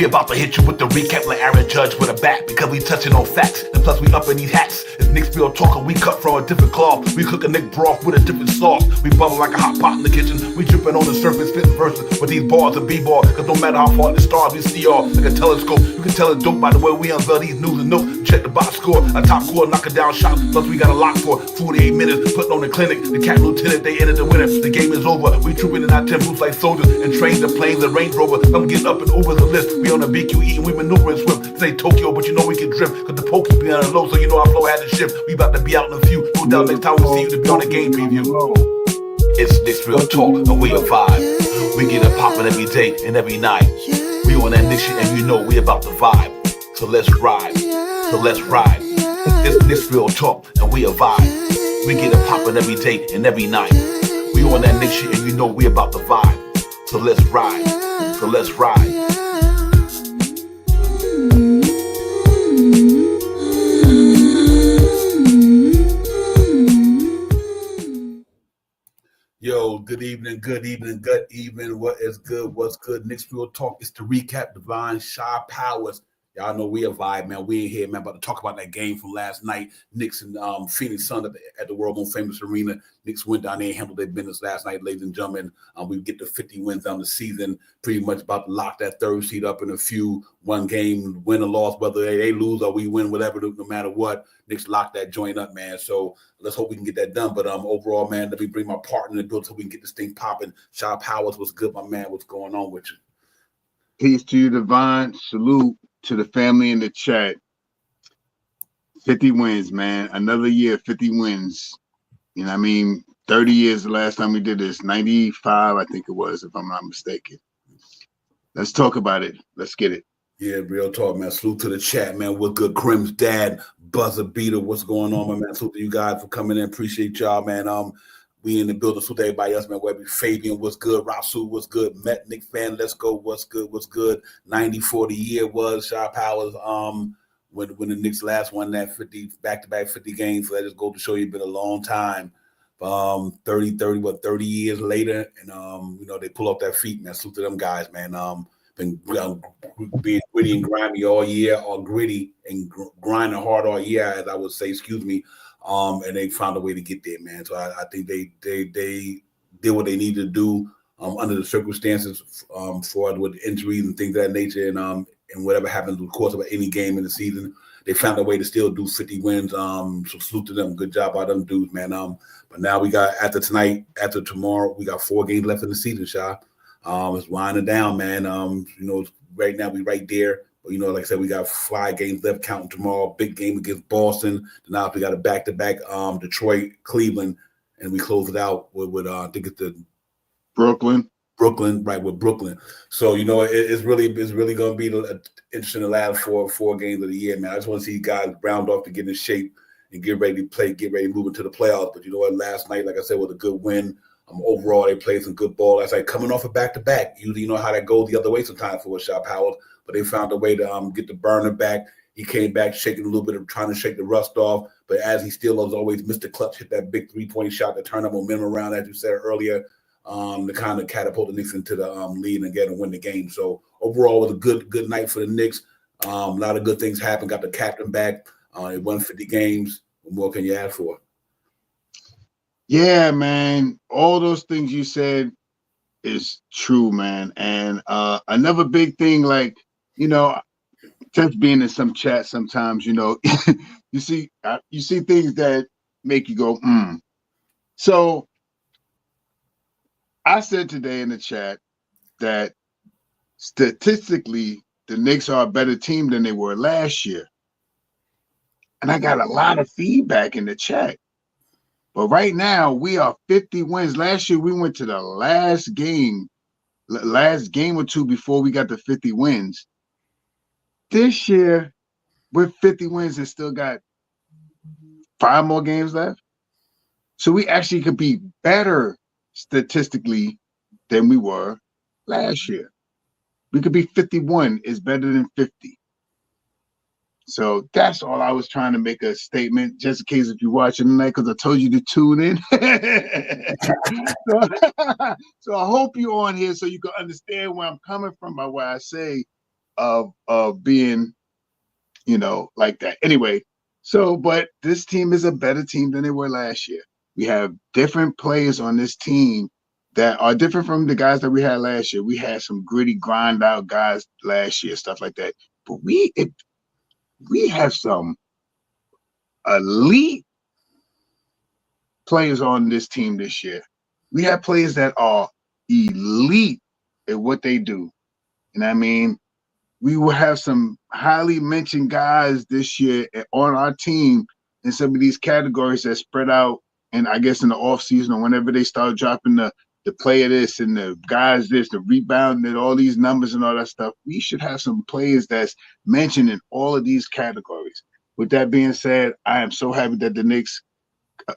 We about to hit you with the recap like Aaron Judge with a bat, because we touching on facts, and plus we up in these hats. It's Knicks real talking, we cut from a different cloth. We cook a Nick broth with a different sauce. We bubble like a hot pot in the kitchen. We dripping on the surface, spitting verses with these bars and b-ball. Cause no matter how far in the stars we see all like a telescope. You can tell it's dope by the way we unveil these news and notes. Check the box score, a top score, knocking down shots. Plus we got a lock for 48 minutes, putting on the clinic. The captain lieutenant, they entered the winner. The game is over. We trooping in our tempos like soldiers and train the planes and Range Rover. I'm getting up and over the list. We on the BQE and we maneuvering swift. This ain't Tokyo, but you know we can drift. Cause the pokey be on the low, so you know our flow had to shift. We about to be out in a few. No doubt next time we see you to be on the game preview. It's Knicks Real Talk and we a vibe. We get it poppin' every day and every night. We on that Knicks shit and you know we about to vibe. So let's ride. So let's ride. It's Knicks Real Talk and we a vibe. We get it poppin' every day and every night. We on that Knicks shit and you know we about to vibe. So let's ride. So let's ride. Yo, good evening. What is good? What's good? Knicks Real Talk. It's the recap. Divine Shy Powers. Y'all know we a vibe, man. We in here, man, about to talk about that game from last night. Knicks and Phoenix Suns at the world most famous arena. Knicks went down there and handled their business last night, ladies and gentlemen. We get to 50 wins down the season. Pretty much about to lock that third seed up in a few. One game, win or loss, whether they lose or we win, whatever, no matter what. Knicks lock that joint up, man. So let's hope we can get that done. But overall, man, let me bring my partner in the build so we can get this thing popping. Shy Powers, what's good, my man? What's going on with you? Peace to you, Divine. Salute to the family in the chat. 50 wins, man. Another year, 50 wins. You know what I mean? 30 years the last time we did this. 95, I think it was, if I'm not mistaken. Let's talk about it. Let's get it. Yeah, real talk, man. Salute to the chat, man. What's good? Crim's dad, Buzzer Beater. What's going on, my man? Salute to you guys for coming in. Appreciate y'all, man. We in the building. Salute to everybody else, man. Webby, Fabian, what's good? Rasul, what's good? Met Nick fan, let's go. What's good? What's good? 90-40 year was Shy Powers. When the Knicks last won that 50 back-to-back 50 games, so that just goes to show you it's been a long time. 30 years later, and you know, they pull off that feat, man. Salute to them guys, man. Been being gritty and grimy all year, or gritty and grinding hard all year, as I would say, excuse me. And they found a way to get there, man. So I think they did what they needed to do under the circumstances for with injuries and things of that nature, and whatever happens in the course of any game in the season, they found a way to still do 50 wins. So salute to them. Good job by them dudes, man. But now we got after tomorrow, we got 4 games left in the season, Shy. It's winding down, man. You know, right now we right there. But, you know, like I said, we got 5 games left counting tomorrow. Big game against Boston. Now we got a back-to-back Detroit, Cleveland, and we close it out with I think it's the Brooklyn, right, with Brooklyn. So, you know, it's really going to be interesting the last four games of the year, man. I just want to see guys round off to get in shape and get ready to play, get ready to move into the playoffs. But you know what? Last night, like I said, was a good win. Overall, they played some good ball. That's like coming off a back-to-back. Usually, you know how that goes the other way sometimes for Shy Powers. But they found a way to get the burner back. He came back shaking a little bit of trying to shake the rust off. But as he still has always missed the clutch, hit that big 3-point shot to turn the momentum around, as you said earlier, to kind of catapult the Knicks into the lead and get and win the game. So overall, it was a good night for the Knicks. A lot of good things happened. Got the captain back. They won 50 games. What more can you ask for? Yeah, man. All those things you said is true, man. And another big thing, like, you know, just being in some chat sometimes, you know, you see things that make you go, So I said today in the chat that statistically, the Knicks are a better team than they were last year. And I got a lot of feedback in the chat. But right now, we are 50 wins. Last year, we went to the last game or two before we got to 50 wins. This year, with 50 wins and still got 5 more games left. So we actually could be better statistically than we were last year. We could be 51 is better than 50. So that's all I was trying to make a statement, just in case if you're watching tonight, because I told you to tune in. So I hope you're on here so you can understand where I'm coming from by what I say. of being, you know, like that. Anyway, so but this team is a better team than they were last year. We have different players on this team that are different from the guys that we had last year. We had some gritty, grind out guys last year, stuff like that. But we have some elite players on this team this year. We have players that are elite at what they do. You know what I mean? We will have some highly mentioned guys this year on our team in some of these categories that spread out. And I guess in the off season or whenever they start dropping the player this and the guys this, the rebound and all these numbers and all that stuff, we should have some players that's mentioned in all of these categories. With that being said, I am so happy that the Knicks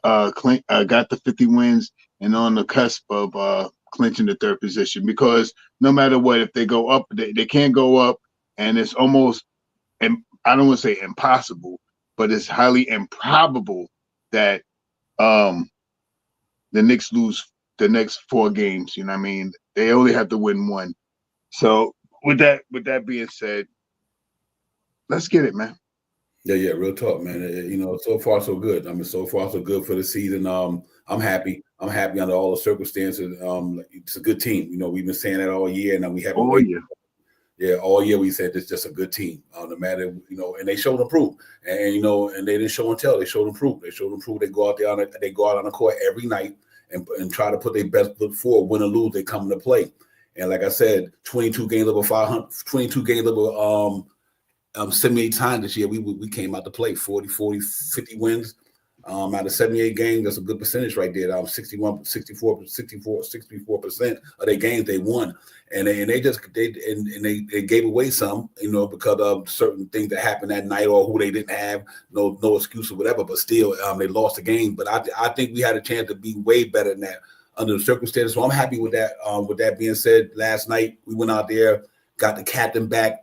got the 50 wins and on the cusp of clinching the third position, because no matter what, if they go up, they can't go up. And it's almost, and I don't want to say impossible, but it's highly improbable that the Knicks lose the next 4 games. You know what I mean? They only have to win 1. So with that being said, let's get it, man. Yeah, real talk, man. You know, so far so good. I mean, so far so good for the season. I'm happy. I'm happy under all the circumstances. It's a good team. You know, we've been saying that all year, and we haven't. Oh yeah. Yeah, all year we said it's just a good team. No matter, you know, and they showed and proved. And you know, and they didn't show and tell. They showed and proved. They showed and proved. They go out there they go out on the court every night and try to put their best foot forward. Win or lose, they come to play. And like I said, 22 games over 500, 22 games over 78 times this year. We came out to play 40, 50 wins. Out of 78 games, that's a good percentage right there. 64% of their games they won, and they gave away some, you know, because of certain things that happened that night or who they didn't have, no excuse or whatever. But still, they lost the game. But I think we had a chance to be way better than that under the circumstances. So I'm happy with that. With that being said, last night we went out there, got the captain back.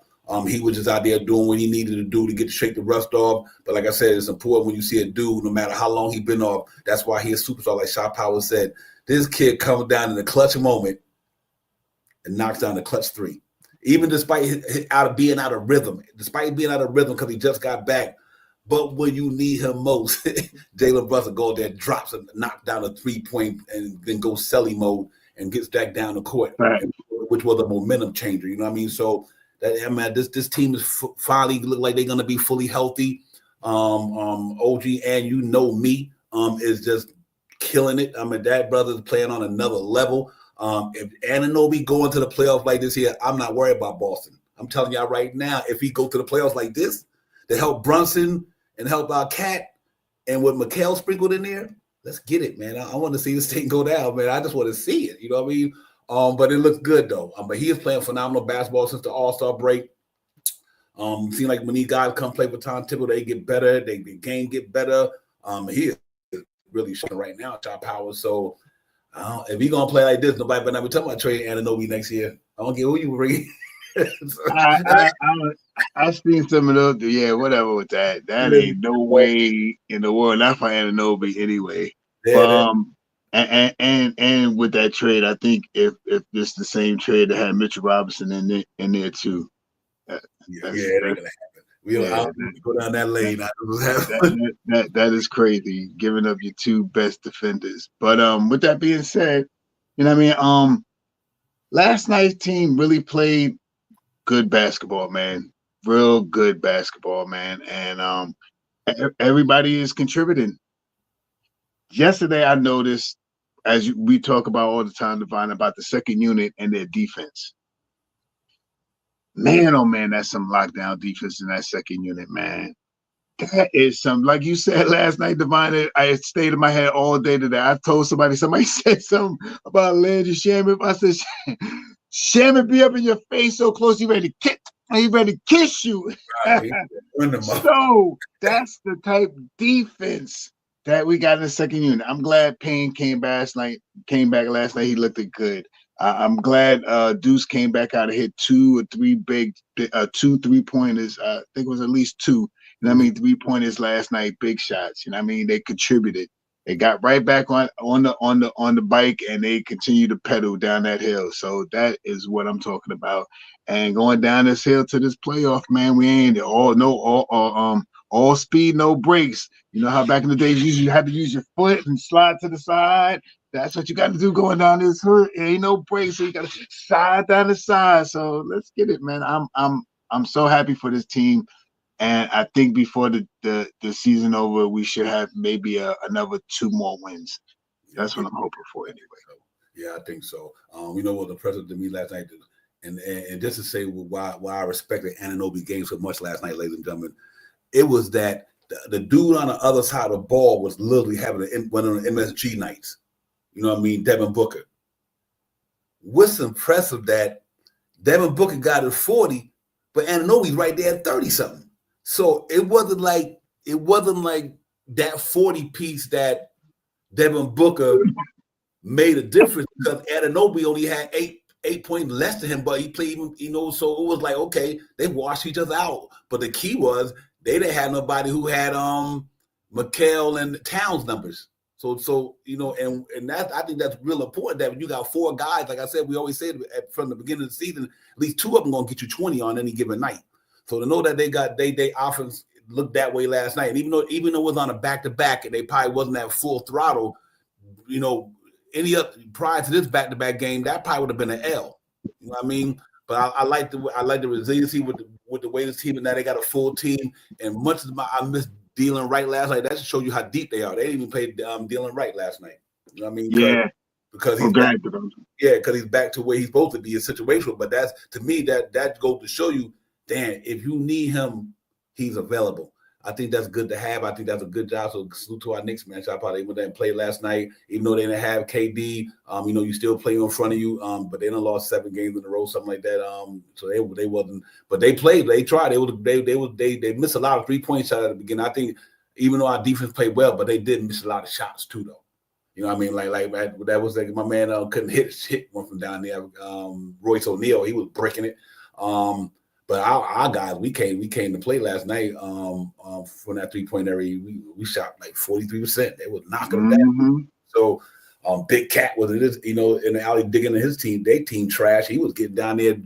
He was just out there doing what he needed to do to shake the rust off. But like I said, it's important when you see a dude, no matter how long he's been off. That's why he's a superstar. Like Shot Power said, this kid comes down in the clutch moment and knocks down the clutch 3. Even despite being out of rhythm because he just got back. But when you need him most, Jalen Brunson goes there, drops and knocks down a 3-point and then goes Selly mode and gets back down the court, right, which was a momentum changer. You know what I mean? So this team is finally look like they're gonna be fully healthy. OG and you know me is just killing it. I mean, that brother's playing on another level. If Anunoby going to the playoffs like this here, I'm not worried about Boston. I'm telling y'all right now, if he go to the playoffs like this to help Brunson and help our Cat and with Mikal sprinkled in there, let's get it, man. I want to see this thing go down, man. I just want to see it. You know what I mean? But it looks good though. But he is playing phenomenal basketball since the All-Star break. Seems like when these guys come play with Tom Thibodeau, they get better. The game get better. He is really showing right now, Shot Power. So if he gonna play like this, nobody better not be talking about trading Anunoby next year. I don't care who you bring. I seen some of those. Yeah, whatever with that. That ain't no way in the world. Not for Anunoby anyway. Yeah, and with that trade, I think if it's the same trade that had Mitchell Robinson in there too. It ain't gonna happen. We don't go down that lane. That is crazy, giving up your 2 best defenders. But with that being said, you know what I mean? Last night's team really played good basketball, man. Real good basketball, man. And everybody is contributing. Yesterday, I noticed, as we talk about all the time, Divine, about the second unit and their defense. Man, oh man, that's some lockdown defense in that second unit, man. That is some, like you said last night, Divine. I stayed in my head all day today. I told somebody said something about Landry Shamet. I said, Shamet be up in your face so close, he ready to kiss you. So that's the type of defense that we got in the second unit. I'm glad Payne came back last night. He looked good. I'm glad Deuce came back out and hit 2 or 3 big 2 3-pointers. I think it was at least 2. You know what I mean? 3-pointers last night, big shots. You know what I mean? They contributed. They got right back on the bike, and they continue to pedal down that hill. So that is what I'm talking about. And going down this hill to this playoff, man, we ain't all speed, no brakes. You know how back in the day you had to use your foot and slide to the side. That's what you got to do going down this hill. Ain't no brakes, so you got to slide down the side. So let's get it, man. I'm so happy for this team. And I think before the season over, we should have maybe another 2 more wins. That's what I'm hoping for anyway. Yeah, I think so. You know what the president to me last night, and just to say why I respected Anunoby game so much last night, ladies and gentlemen, it was that the dude on the other side of the ball was literally having one of the MSG nights. You know what I mean? Devin Booker. What's impressive that Devin Booker got at 40, but Anunoby's right there at 30-something. So it wasn't like that 40 piece that Devin Booker made a difference because Anunoby only had eight points less than him, but he played, so it was like, okay, they washed each other out. But the key was they didn't have nobody who had McHale and Towns numbers. So and that, I think that's real important that when you got 4 guys, like I said, we always say from the beginning of the season, at least 2 of them going to get you 20 on any given night. So to know that they offense looked that way last night, and even though it was on a back-to-back and they probably wasn't at full throttle, any up prior to this back-to-back game, that probably would have been an L. You know what I mean? But I like the resiliency with the way this team, and now they got a full team. And much as I missed Dylan Wright last night, that should show you how deep they are. They didn't even play Dylan Wright last night. You know what I mean? Yeah. Because he's back, because he's back to where he's supposed to be, is situational. But that's, to me, that goes to show you, damn, if you need him, he's available. I think that's good to have. I think that's a good job. So salute to our Knicks, man. Shout out, they went there and played last night. Even though they didn't have KD, you still play in front of you. But they done lost 7 games in a row, something like that. So they wasn't, but they played. They tried. They missed a lot of 3-point shots at the beginning. I think even though our defense played well, but they did miss a lot of shots too, though. You know what I mean? Like that was like my man couldn't hit one from down there. Royce O'Neal, he was breaking it. But our guys, we came to play last night from that 3-point area. We shot like 43%. They was knocking them down. So Big Cat was in the alley digging in his team. Their team trash. He was getting down there.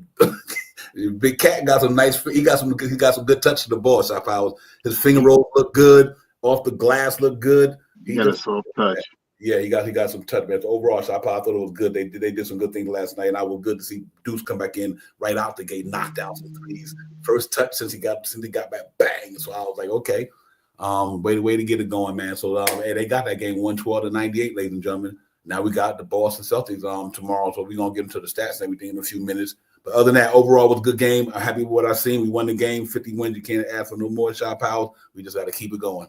Big Cat got some nice. He got some good touch to the ball. Shot fouls. His finger roll looked good. Off the glass looked good. He got a soft touch. Yeah, he got some touch, man. So overall, I thought it was good. They did some good things last night, and I was good to see Deuce come back in right out the gate, knocked out some threes. First touch since he got back, bang. So I was like, okay, way to get it going, man. So they got that game 112-98, ladies and gentlemen. Now we got the Boston Celtics tomorrow, so we're gonna get into the stats and everything in a few minutes. But other than that, overall it was a good game. I'm happy with what I've seen. We won the game, 50 wins. You can't ask for no more shot powers. We just got to keep it going.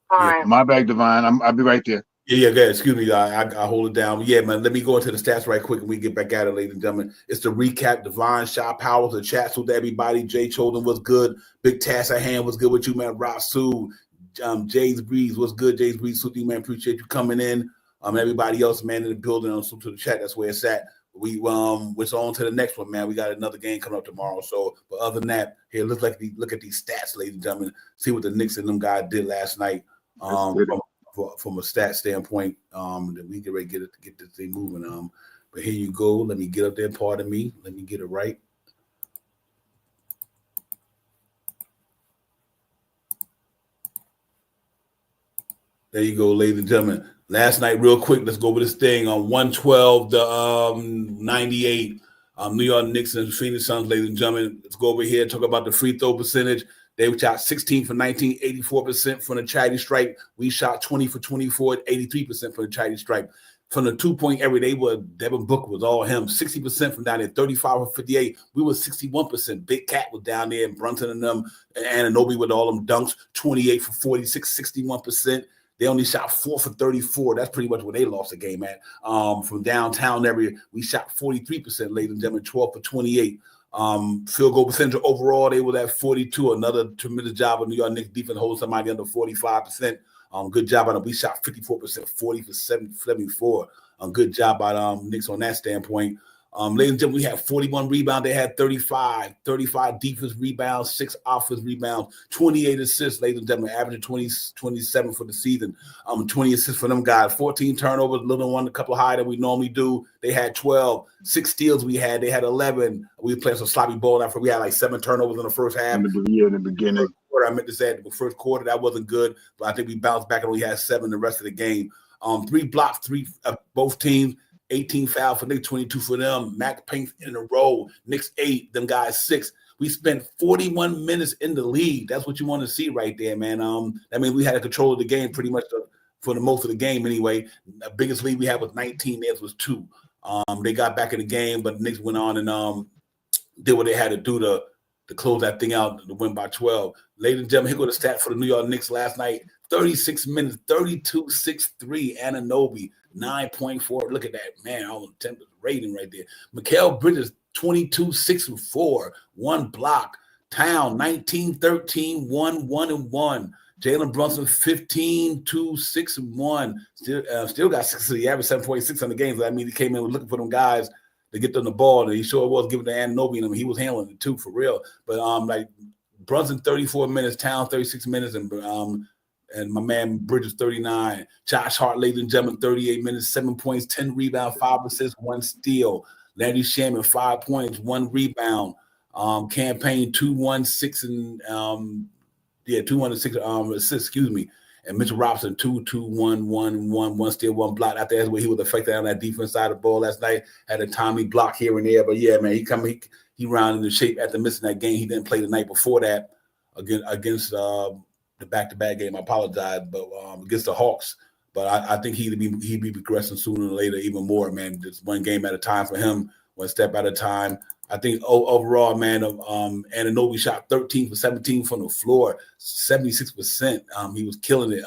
All right. My bad, Divine. I'll be right there. Yeah, good. Excuse me. I hold it down. Yeah, man, let me go into the stats right quick and we get back at it, ladies and gentlemen. It's the recap. Divine, shot powers, the chats with everybody. Jay Choden was good. Big task at hand was good with you, man. Rasu, Jay's Breeze was good. Jay's Breeze, with you, man. Appreciate you coming in. Everybody else, man, in the building, on to the chat. That's where it's at. We what's on to the next one, man. We got another game coming up tomorrow. So, but other than that, here, look at these stats, ladies and gentlemen. See what the Knicks and them guys did last night. From a stat standpoint, that we get ready to get this thing moving. But here you go. Let me get up there. Pardon me. Let me get it right. There you go, ladies and gentlemen. Last night, real quick, let's go over this thing on 112-98. New York Knicks and Phoenix Suns, ladies and gentlemen. Let's go over here, talk about the free throw percentage. They shot 16 for 19, 84% from the charity stripe. We shot 20 for 24, 83% from the charity stripe. From the 2-point area, Devin Booker was all him. 60% from down there, 35 for 58. We were 61%. Big Cat was down there, and Brunson and them, and Anunoby with all them dunks, 28 for 46, 61%. They only shot 4 for 34. That's pretty much where they lost the game at. From downtown area, we shot 43%, ladies and gentlemen, 12 for 28. Field goal percentage overall, they were at 42. Another tremendous job of New York Knicks defense holding somebody under 45%. Good job on them. We shot 54%, 40 for 74. Good job by Knicks on that standpoint. Ladies and gentlemen, we had 41 rebounds. They had 35 defense rebounds, 6 offense rebounds, 28 assists, ladies and gentlemen, averaging 27 for the season. 20 assists for them guys, 14 turnovers, a little one, a couple higher than we normally do. They had 12, 6 steals they had 11. We were playing some sloppy ball after we had like 7 turnovers in the first half. In the beginning. I meant to say the first quarter, that wasn't good, but I think we bounced back and we had 7 the rest of the game. 3 blocks, both teams. 18 fouls for Knicks, 22 for them. Max Paint in a row. Knicks 8, them guys 6. We spent 41 minutes in the league. That's what you want to see right there, man. I mean, we had control of the game pretty much for the most of the game anyway. The biggest lead we had was 19. Theirs was 2. They got back in the game, but the Knicks went on and did what they had to do to close that thing out to win by 12. Ladies and gentlemen, here go the stat for the New York Knicks last night. 36 minutes, 32-6-3, Anunoby, 9.4. Look at that, man. All the rating right there. Mikal Bridges, 22-6-4, 1 block. Town, 19-13, 1-1-1. Jalen Brunson, 15-2-6-1. Still got 6. He averaged 7.6 on the game. So that means he came in looking for them guys to get them the ball, and he sure was giving the Anunoby, and he was handling it too, for real. But like Brunson, 34 minutes, Town, 36 minutes, and my man Bridges, 39. Josh Hart, ladies and gentlemen, 38 minutes, 7 points, 10 rebounds, 5 assists, 1 steal. Landry Shaman, 5 points, 1 rebound. Campaign 2-1-6 and 2-1-6 assists, excuse me. And Mitchell Robinson, 2-2-1-1-1 steal, 1 block. I think that's where he was affected on that defense side of the ball last night. Had a timely block here and there, but yeah, man, he rounded into shape after missing that game. He didn't play the night before that against the back-to-back game. I apologize, but against the Hawks. But I think he'd be progressing sooner or later, even more, man. Just 1 game at a time for him, 1 step at a time. I think overall, man, Anunoby shot 13 for 17 from the floor, 76%. He was killing it.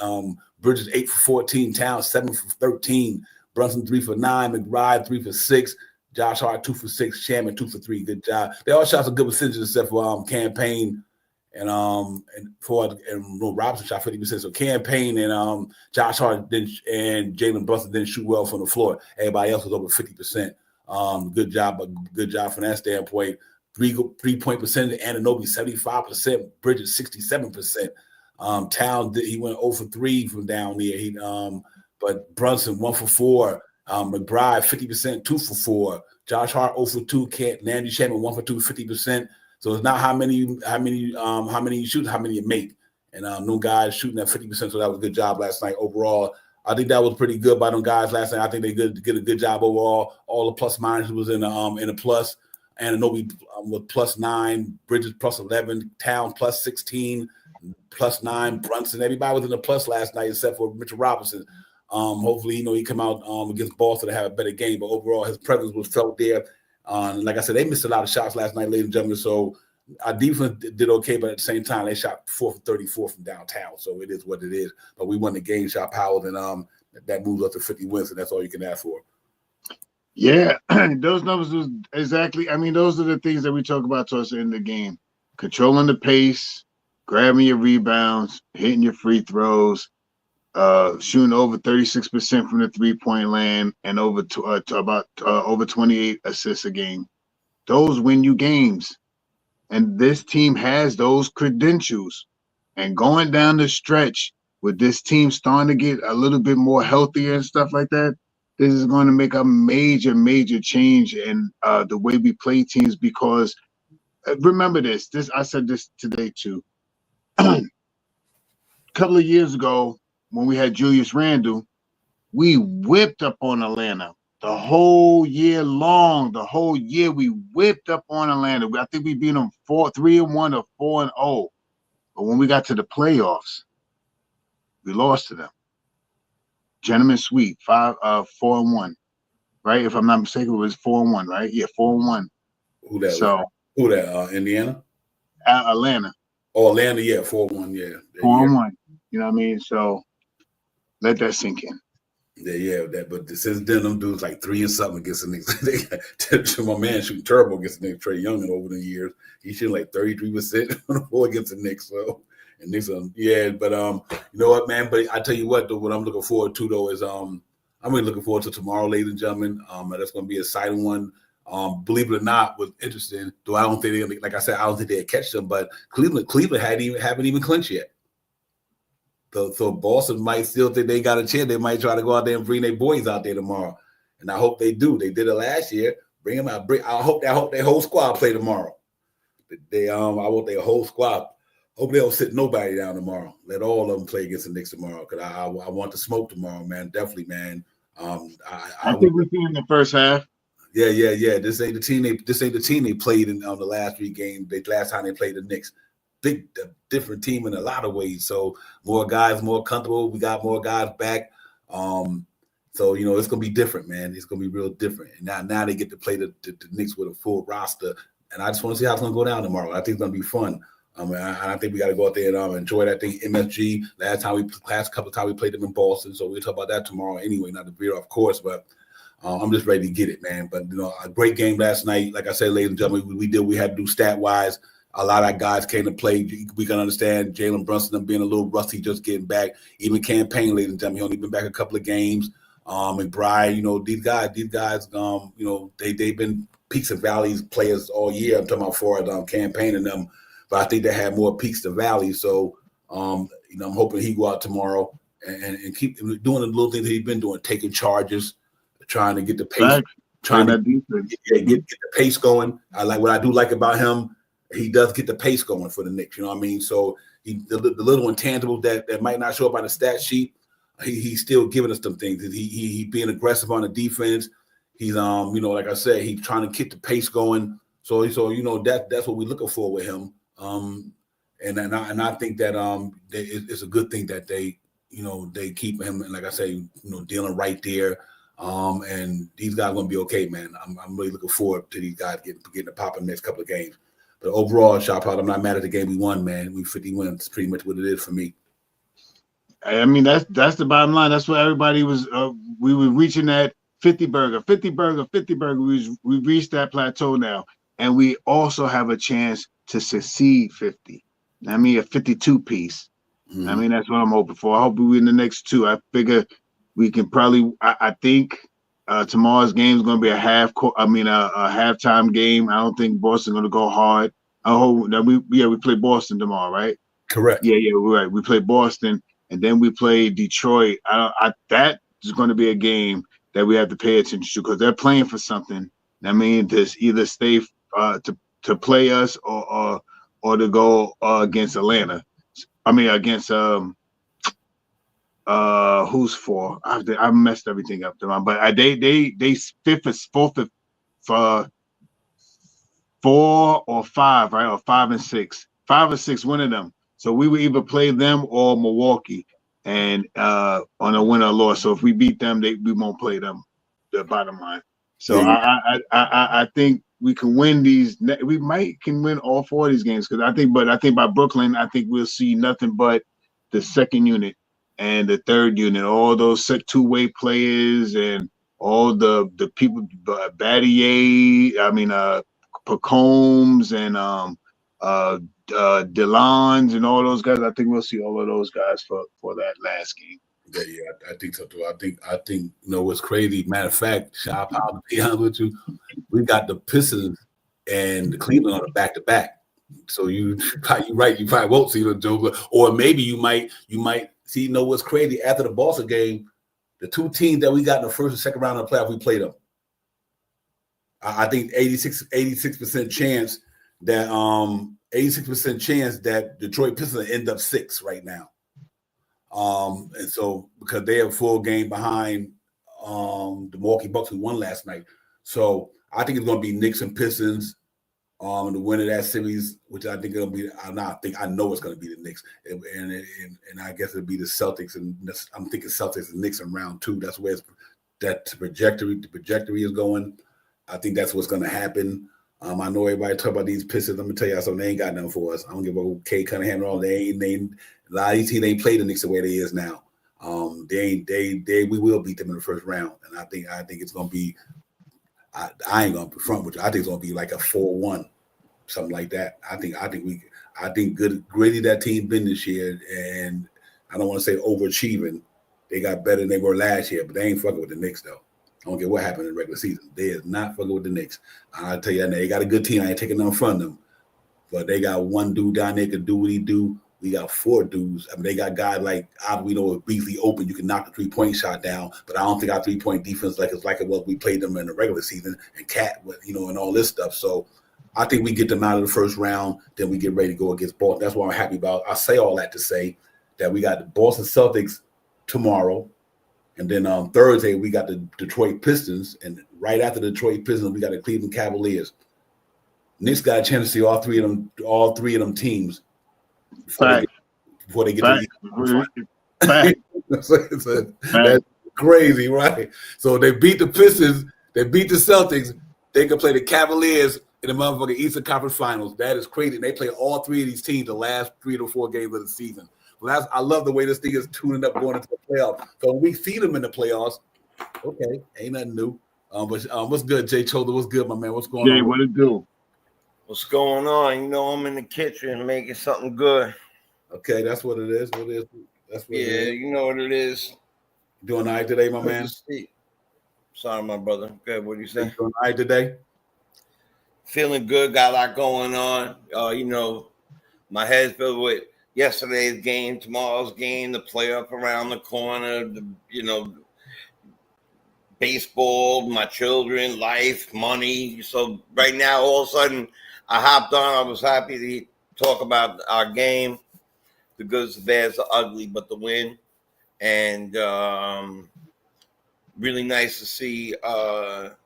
Bridges 8 for 14, Towns 7 for 13, Brunson 3 for 9, McBride 3 for 6, Josh Hart 2 for 6, Shaman 2 for 3. Good job. They all shot some good percentages except for Campaign and Robinson shot 50%. So Campaign and Josh Hart and Jalen Brunson didn't shoot well from the floor. Everybody else was over 50%. Good job from that standpoint. 3-point percentage, Anunoby 75%, Bridges 67%. Town, he went 0 for 3 from down there. But Brunson 1 for 4. McBride 50%, 2 for 4. Josh Hart 0 for 2. Landry Shaman 1 for 2, 50%. So it's not how many you shoot, how many you make. And no guys shooting at 50%. So that was a good job last night overall. I think that was pretty good by them guys last night. I think they did a good job overall. All the plus minus was in a plus. Anunoby with +9, Bridges +11, Town +16, +9, Brunson. Everybody was in the plus last night except for Mitchell Robinson. Hopefully, he come out against Boston to have a better game. But overall, his presence was felt there. Like I said, they missed a lot of shots last night, ladies and gentlemen. So our defense did okay, but at the same time, they shot 4 for 34 from downtown. So it is what it is. But we won the game, shot power, and that moves up to 50 wins, and that's all you can ask for. Yeah, those numbers was exactly. I mean, those are the things that we talk about towards the end of the game: controlling the pace, grabbing your rebounds, hitting your free throws, shooting over 36% from the 3-point land, and over 28 assists a game. Those win you games. And this team has those credentials. And going down the stretch with this team starting to get a little bit more healthier and stuff like that, this is going to make a major, major change in the way we play teams. Because remember this, I said this today too. A couple of years ago, when we had Julius Randle, we whipped up on Atlanta. The whole year long, the whole year we whipped up on Atlanta. I think we beat them 3-1 or 4-0. But when we got to the playoffs, we lost to them. Gentlemen sweep, 4-1, right? If I'm not mistaken, it was 4-1, right? Yeah, 4-1. Who that? Indiana? Atlanta. Oh, Atlanta, yeah, 4-1, yeah. 4-1. You know what I mean? So let that sink in. Yeah, but since then, them dudes like 3 and something against the Knicks. My man shooting terrible against the Knicks, Trae Young, over the years. He shooting like 33% on the floor against the Knicks. So, and Knicks, but you know what, man? But I tell you what, though, what I'm looking forward to, though, is I'm really looking forward to tomorrow, ladies and gentlemen. That's going to be an exciting one. believe it or not, was interesting. Though I don't think they, like I said, I don't think they'd catch them. But Cleveland haven't even clinched yet. So Boston might still think they got a chance. They might try to go out there and bring their boys out there tomorrow, and I hope they do. They did it last year. Bring them out. I hope their whole squad play tomorrow. I want their whole squad. Hope they don't sit nobody down tomorrow. Let all of them play against the Knicks tomorrow, because I want to smoke tomorrow, man. Definitely, man. I think we see in the first half. Yeah. This ain't the team they played in on the last 3 games. Last time they played the Knicks. Different team in a lot of ways. So more guys, more comfortable. We got more guys back. So it's gonna be different, man. It's gonna be real different. And now they get to play the Knicks with a full roster. And I just want to see how it's gonna go down tomorrow. I think it's gonna be fun. I think we got to go out there and enjoy that thing. MSG. Last couple of times we played them in Boston, so we'll talk about that tomorrow anyway. Not to veer off course, but I'm just ready to get it, man. But a great game last night. Like I said, ladies and gentlemen, we had to do stat wise. A lot of our guys came to play. We can understand Jalen Brunson being a little rusty, just getting back. Even Campaign, ladies and gentlemen, he only been back a couple of games. McBride, these guys, they've been peaks and valleys players all year. I'm talking about for Campaign and them. But I think they had more peaks to valleys. So, I'm hoping he go out tomorrow and keep doing the little things that he's been doing, taking charges, trying to get the pace, trying to get the pace going. What I do like about him, he does get the pace going for the Knicks. You know what I mean? So the little intangibles that might not show up on the stat sheet, he's still giving us some things. He being aggressive on the defense. He's like I said, he's trying to get the pace going. So that's what we're looking for with him. And I think that it's a good thing that they keep him, and like I say, dealing right there. And these guys are gonna be okay, man. I'm really looking forward to these guys getting a pop in the next couple of games. But overall, Shop out, I'm not mad at the game we won, man. We 50 wins. It's pretty much what it is for me. I mean, that's the bottom line. That's what everybody was. We were reaching that 50 burger. We reached that plateau now, and we also have a chance to succeed 50. I mean, a 52 piece. Mm-hmm. I mean, that's what I'm hoping for. I hope we win the next 2. I figure we can probably. I think tomorrow's game is going to be a halftime game. I don't think Boston's going to go hard. I hope that we play Boston tomorrow, right? Correct. Yeah, we're right. We play Boston, and then we play Detroit. That is going to be a game that we have to pay attention to, because they're playing for something. I mean, to either stay to play us or to go against Atlanta. I mean, against who's for? I messed everything up, but they fourth for 4 or 5, right? Or 5 and 6, 5 or 6, one of them. So we would either play them or Milwaukee, and on a win or loss. So if we beat them, we won't play them. The bottom line. So yeah. I think we can win these. We can win all 4 of these games, because I think by Brooklyn, I think we'll see nothing but the second unit and the third unit, all those two-way players and all the people, Battier, Pacombs and DeLons and all those guys. I think we'll see all of those guys for that last game. Yeah, I think so too. I think what's crazy. Matter of fact, I'll be honest with you, we got the Pistons and the Cleveland on the back-to-back. So you're right. You probably won't see the Joker, or maybe you might see. What's crazy? After the Boston game, the 2 teams that we got in the first and second round of the playoff, we played them. I think 86% chance that 86% chance that Detroit Pistons end up 6 right now. And so because they have a full game behind the Milwaukee Bucks, who won last night. So I think it's going to be Knicks and Pistons the winner of that series, which I think it'll be. I know it's going to be the Knicks, and I guess it'll be the Celtics. And I'm thinking Celtics and Knicks in round 2. That's where the trajectory is going. I think that's what's going to happen. I know everybody talk about these Pistons. Let me tell you something. They ain't got nothing for us. I don't give a Kay Cunningham and all. A lot of these teams ain't played the Knicks the way they is now. We will beat them in the first round, and I think it's gonna be. I ain't gonna be front with you. I think it's gonna be like a 4-1, something like that. I think good gritty that team been this year, and I don't want to say overachieving. They got better than they were last year, but they ain't fucking with the Knicks though. I don't care what happened in the regular season. They is not fucking with the Knicks. I'll tell you that. They got a good team. I ain't taking nothing from them. But they got one dude down there can do what he do. We got 4 dudes. I mean, they got guys like, we know if Beasley open, you can knock the 3-point shot down. But I don't think our 3-point defense like it was we played them in the regular season and Cat, and all this stuff. So I think we get them out of the first round. Then we get ready to go against Boston. That's what I'm happy about. I say all that to say that we got the Boston Celtics tomorrow. And then on Thursday, we got the Detroit Pistons. And right after the Detroit Pistons, we got the Cleveland Cavaliers. Knicks got a chance to see all three of them teams before they get to the That's crazy, right? So they beat the Pistons, they beat the Celtics, they can play the Cavaliers in the motherfucking Eastern Conference Finals. That is crazy. They play all 3 of these teams the last 3 to 4 games of the season. Well, I love the way this thing is tuning up going into the playoffs. So when we see them in the playoffs, okay, ain't nothing new. But what's good, Jay Choder? What's good, my man? What's going on? Jay, what it do? What's going on? I'm in the kitchen making something good. Okay, that's what it is. That's what it is. You know what it is. Doing all right today, my man? Sorry, my brother. Good. What do you say? Doing all right today? Feeling good. Got a lot going on. My head's filled with yesterday's game, tomorrow's game, the playoff around the corner, baseball, my children, life, money. So right now, all of a sudden, I hopped on. I was happy to talk about our game, the goods, the bads, the ugly, but the win. And really nice to see the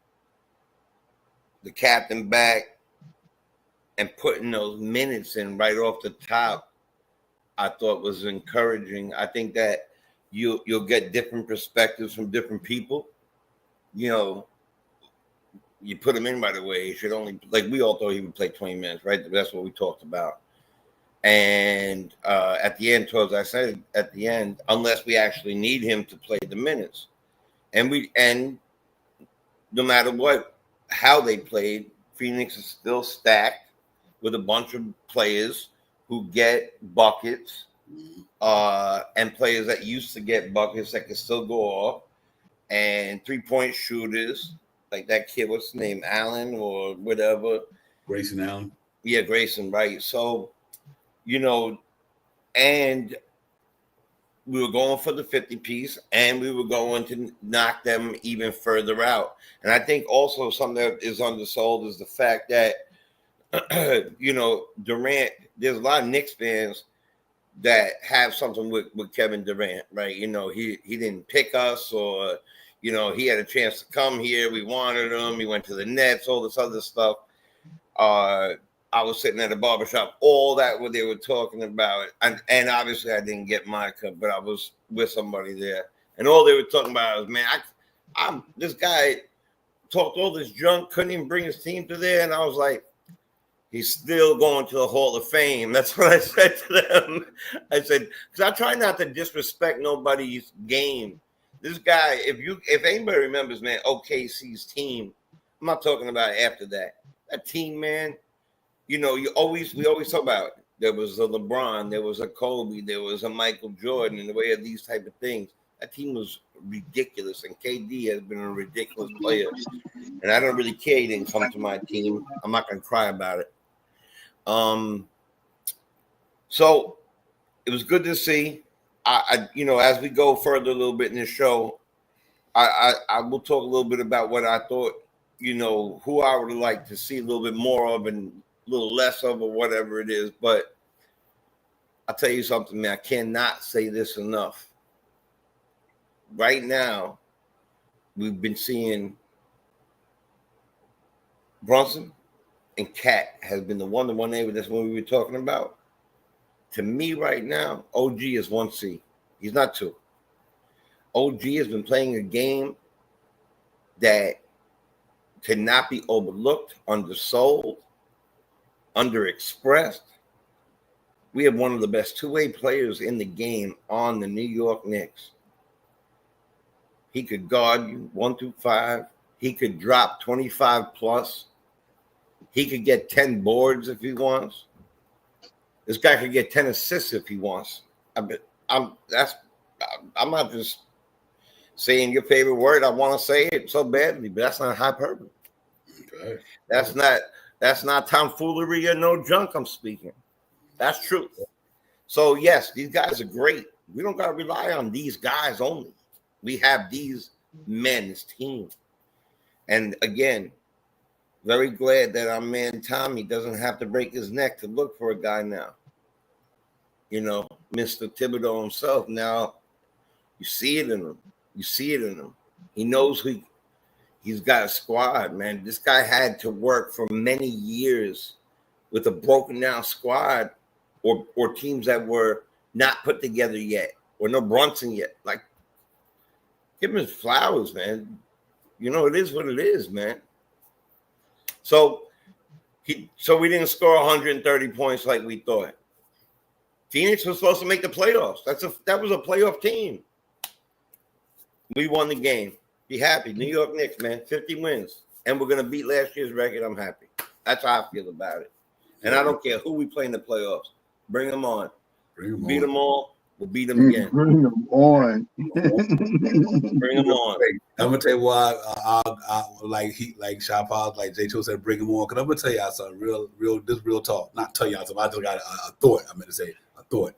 captain back and putting those minutes in right off the top. I thought was encouraging. I think that you'll get different perspectives from different people. You put him in right away. He should only, we all thought he would play 20 minutes, right? That's what we talked about. And at the end, unless we actually need him to play the minutes. And no matter how they played, Phoenix is still stacked with a bunch of players who get buckets and players that used to get buckets that can still go off, and 3-point shooters like that kid, what's his name, Allen or whatever. Grayson Allen. Yeah, Grayson, right. So, and we were going for the 50-piece, and we were going to knock them even further out. And I think also something that is undersold is the fact that, Durant, there's a lot of Knicks fans that have something with Kevin Durant, right? He didn't pick us, or, he had a chance to come here. We wanted him. He went to the Nets, all this other stuff. I was sitting at a barbershop, all that what they were talking about. And obviously I didn't get my cut, but I was with somebody there. And all they were talking about was, man, this guy talked all this junk, couldn't even bring his team to there. And I was like, he's still going to the Hall of Fame. That's what I said to them. I said, because I try not to disrespect nobody's game. This guy, if anybody remembers, man, OKC's team, I'm not talking about after that. That team, man, we always talk about it. There was a LeBron, there was a Kobe, there was a Michael Jordan, and the way of these type of things. That team was ridiculous, and KD has been a ridiculous player. And I don't really care he didn't come to my team. I'm not going to cry about it. So it was good to see. As we go further a little bit in this show, I will talk a little bit about what I thought, who I would like to see a little bit more of and a little less of, or whatever it is. But I'll tell you something, man. I cannot say this enough. Right now, we've been seeing Brunson and Cat has been the one-to-one neighbor. That's what we were talking about. To me right now, OG is 1C. He's not 2. OG has been playing a game that cannot be overlooked, undersold, underexpressed. We have one of the best two-way players in the game on the New York Knicks. He could guard you 1 through 5. He could drop 25 plus. He could get 10 boards if he wants. This guy could get 10 assists if he wants. I'm not just saying your favorite word. I want to say it so badly, but that's not hyperbole. Okay. That's not tomfoolery or no junk I'm speaking. That's truth. So yes, these guys are great. We don't got to rely on these guys only. We have these men's team. And again, very glad that our man Tommy doesn't have to break his neck to look for a guy now. You know, Mr. Thibodeau himself. Now you see it in him. You see it in him. He knows he's got a squad, man. This guy had to work for many years with a broken down squad or teams that were not put together yet, or no Brunson yet. Like, give him his flowers, man. You know, it is what it is, man. So we didn't score 130 points like we thought. Phoenix was supposed to make the playoffs. That was a playoff team. We won the game. Be happy. New York Knicks, man, 50 wins. And we're going to beat last year's record. I'm happy. That's how I feel about it. And I don't care who we play in the playoffs. Bring them on. Beat them all. We'll beat them again. Bring them on. Bring them on. I'm gonna tell you why. Like Shop, like J. Cho said, bring him on. Cause I'm gonna tell y'all something real talk. Not tell y'all something. I just got a thought. I'm gonna say a thought.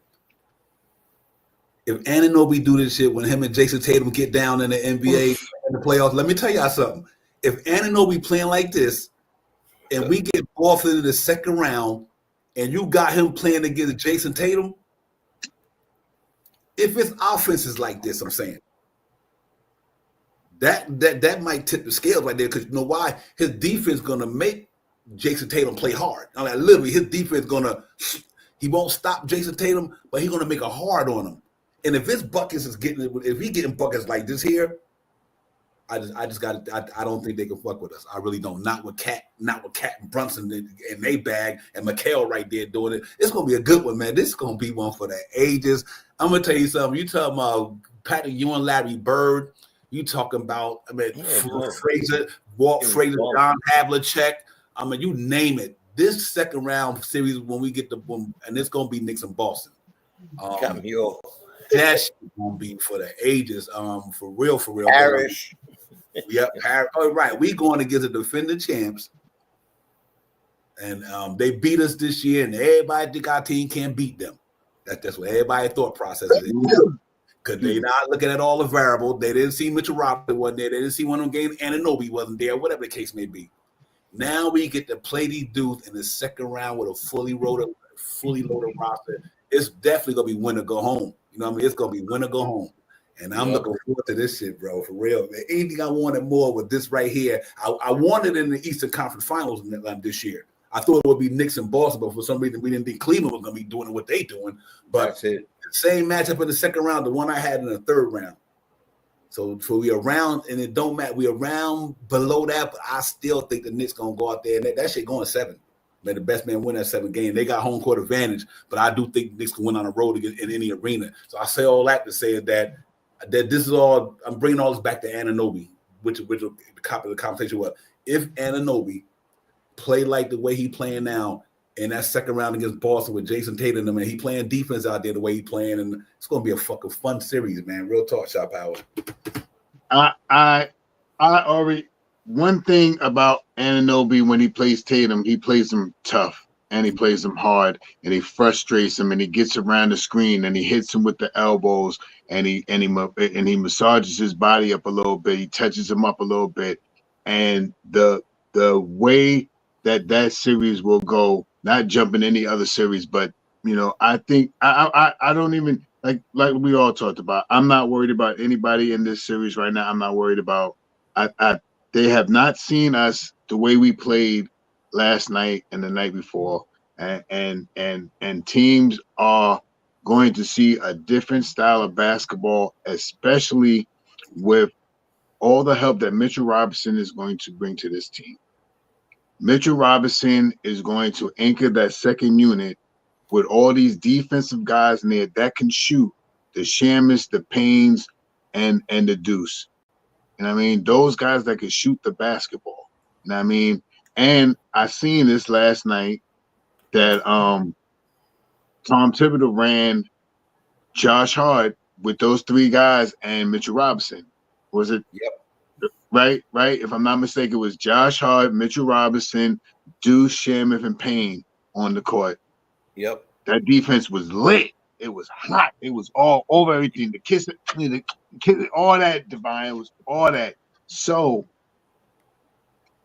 If Anunoby do this shit when him and Jason Tatum get down in the NBA in the playoffs, let me tell y'all something. If Anunoby playing like this, and we get off into the second round, and you got him playing against Jason Tatum. If his offense is like this, I'm saying that might tip the scales right there, because you know why? His defense gonna make Jason Tatum play hard. I mean, literally, his defense he won't stop Jason Tatum, but he's gonna make it hard on him. And if his buckets if he getting buckets like this here, I don't think they can fuck with us. I really don't. Not with Cat and Brunson and they bag and McHale right there doing it. It's gonna be a good one, man. This is gonna be one for the ages. I'm gonna tell you something. You talking about Patrick Ewing, Larry Bird. You talking about Frazier, Walt Frazier, John Havlicek. I mean, you name it. This second round series when we get and it's gonna be Knicks and Boston. That's gonna be for the ages. For real. Parish. Yep. All right, we going against the defending champs, and they beat us this year, and everybody think our team can't beat them. That's what everybody thought process is. Because they not looking at all the variables. They didn't see Mitchell Robinson wasn't there. They didn't see one of them games. Anunoby wasn't there. Whatever the case may be. Now we get to play these dudes in the second round with a fully loaded roster. It's definitely gonna be win or go home. You know what I mean? It's gonna be win or go home. And I'm looking forward to this shit, bro, for real. Anything I wanted more with this right here. I wanted in the Eastern Conference Finals this year. I thought it would be Knicks and Boston, but for some reason we didn't think Cleveland was going to be doing what they doing. But that's it. The same matchup in the second round, the one I had in the third round. So we around, and it don't matter. We around below that, but I still think the Knicks going to go out there, and that shit going 7. Man, the best man win that 7 game. They got home court advantage, but I do think the Knicks can win on the road in any arena. So I say all that to say that this is all, I'm bringing all this back to Anunoby, which the conversation was, if Anunoby play like the way he playing now in that second round against Boston with Jason Tatum, and he playing defense out there the way he playing, and it's going to be a fucking fun series, man. Real talk, Shop Howard. I already, one thing about Anunoby when he plays Tatum, he plays him tough. And he plays him hard, and he frustrates him, and he gets around the screen, and he hits him with the elbows, and he massages his body up a little bit. He touches him up a little bit, and the way that series will go, not jumping any other series, but I think I don't even like we all talked about. I'm not worried about anybody in this series right now. I'm not worried about. They have not seen us the way we played last night and the night before, and teams are going to see a different style of basketball, especially with all the help that Mitchell Robinson is going to bring to this team. Mitchell Robinson is going to anchor that second unit with all these defensive guys in there that can shoot, the Shamus, the Paynes, and the Deuce. And I mean, those guys that can shoot the basketball. And I mean, and I seen this last night that Tom Thibodeau ran Josh Hart with those 3 guys and Mitchell Robinson. Was it? Yep. Right. If I'm not mistaken, it was Josh Hart, Mitchell Robinson, Deuce, Shamif, and Payne on the court. Yep. That defense was lit. It was hot. It was all over everything. The kiss, all that, Divine. It was all that. So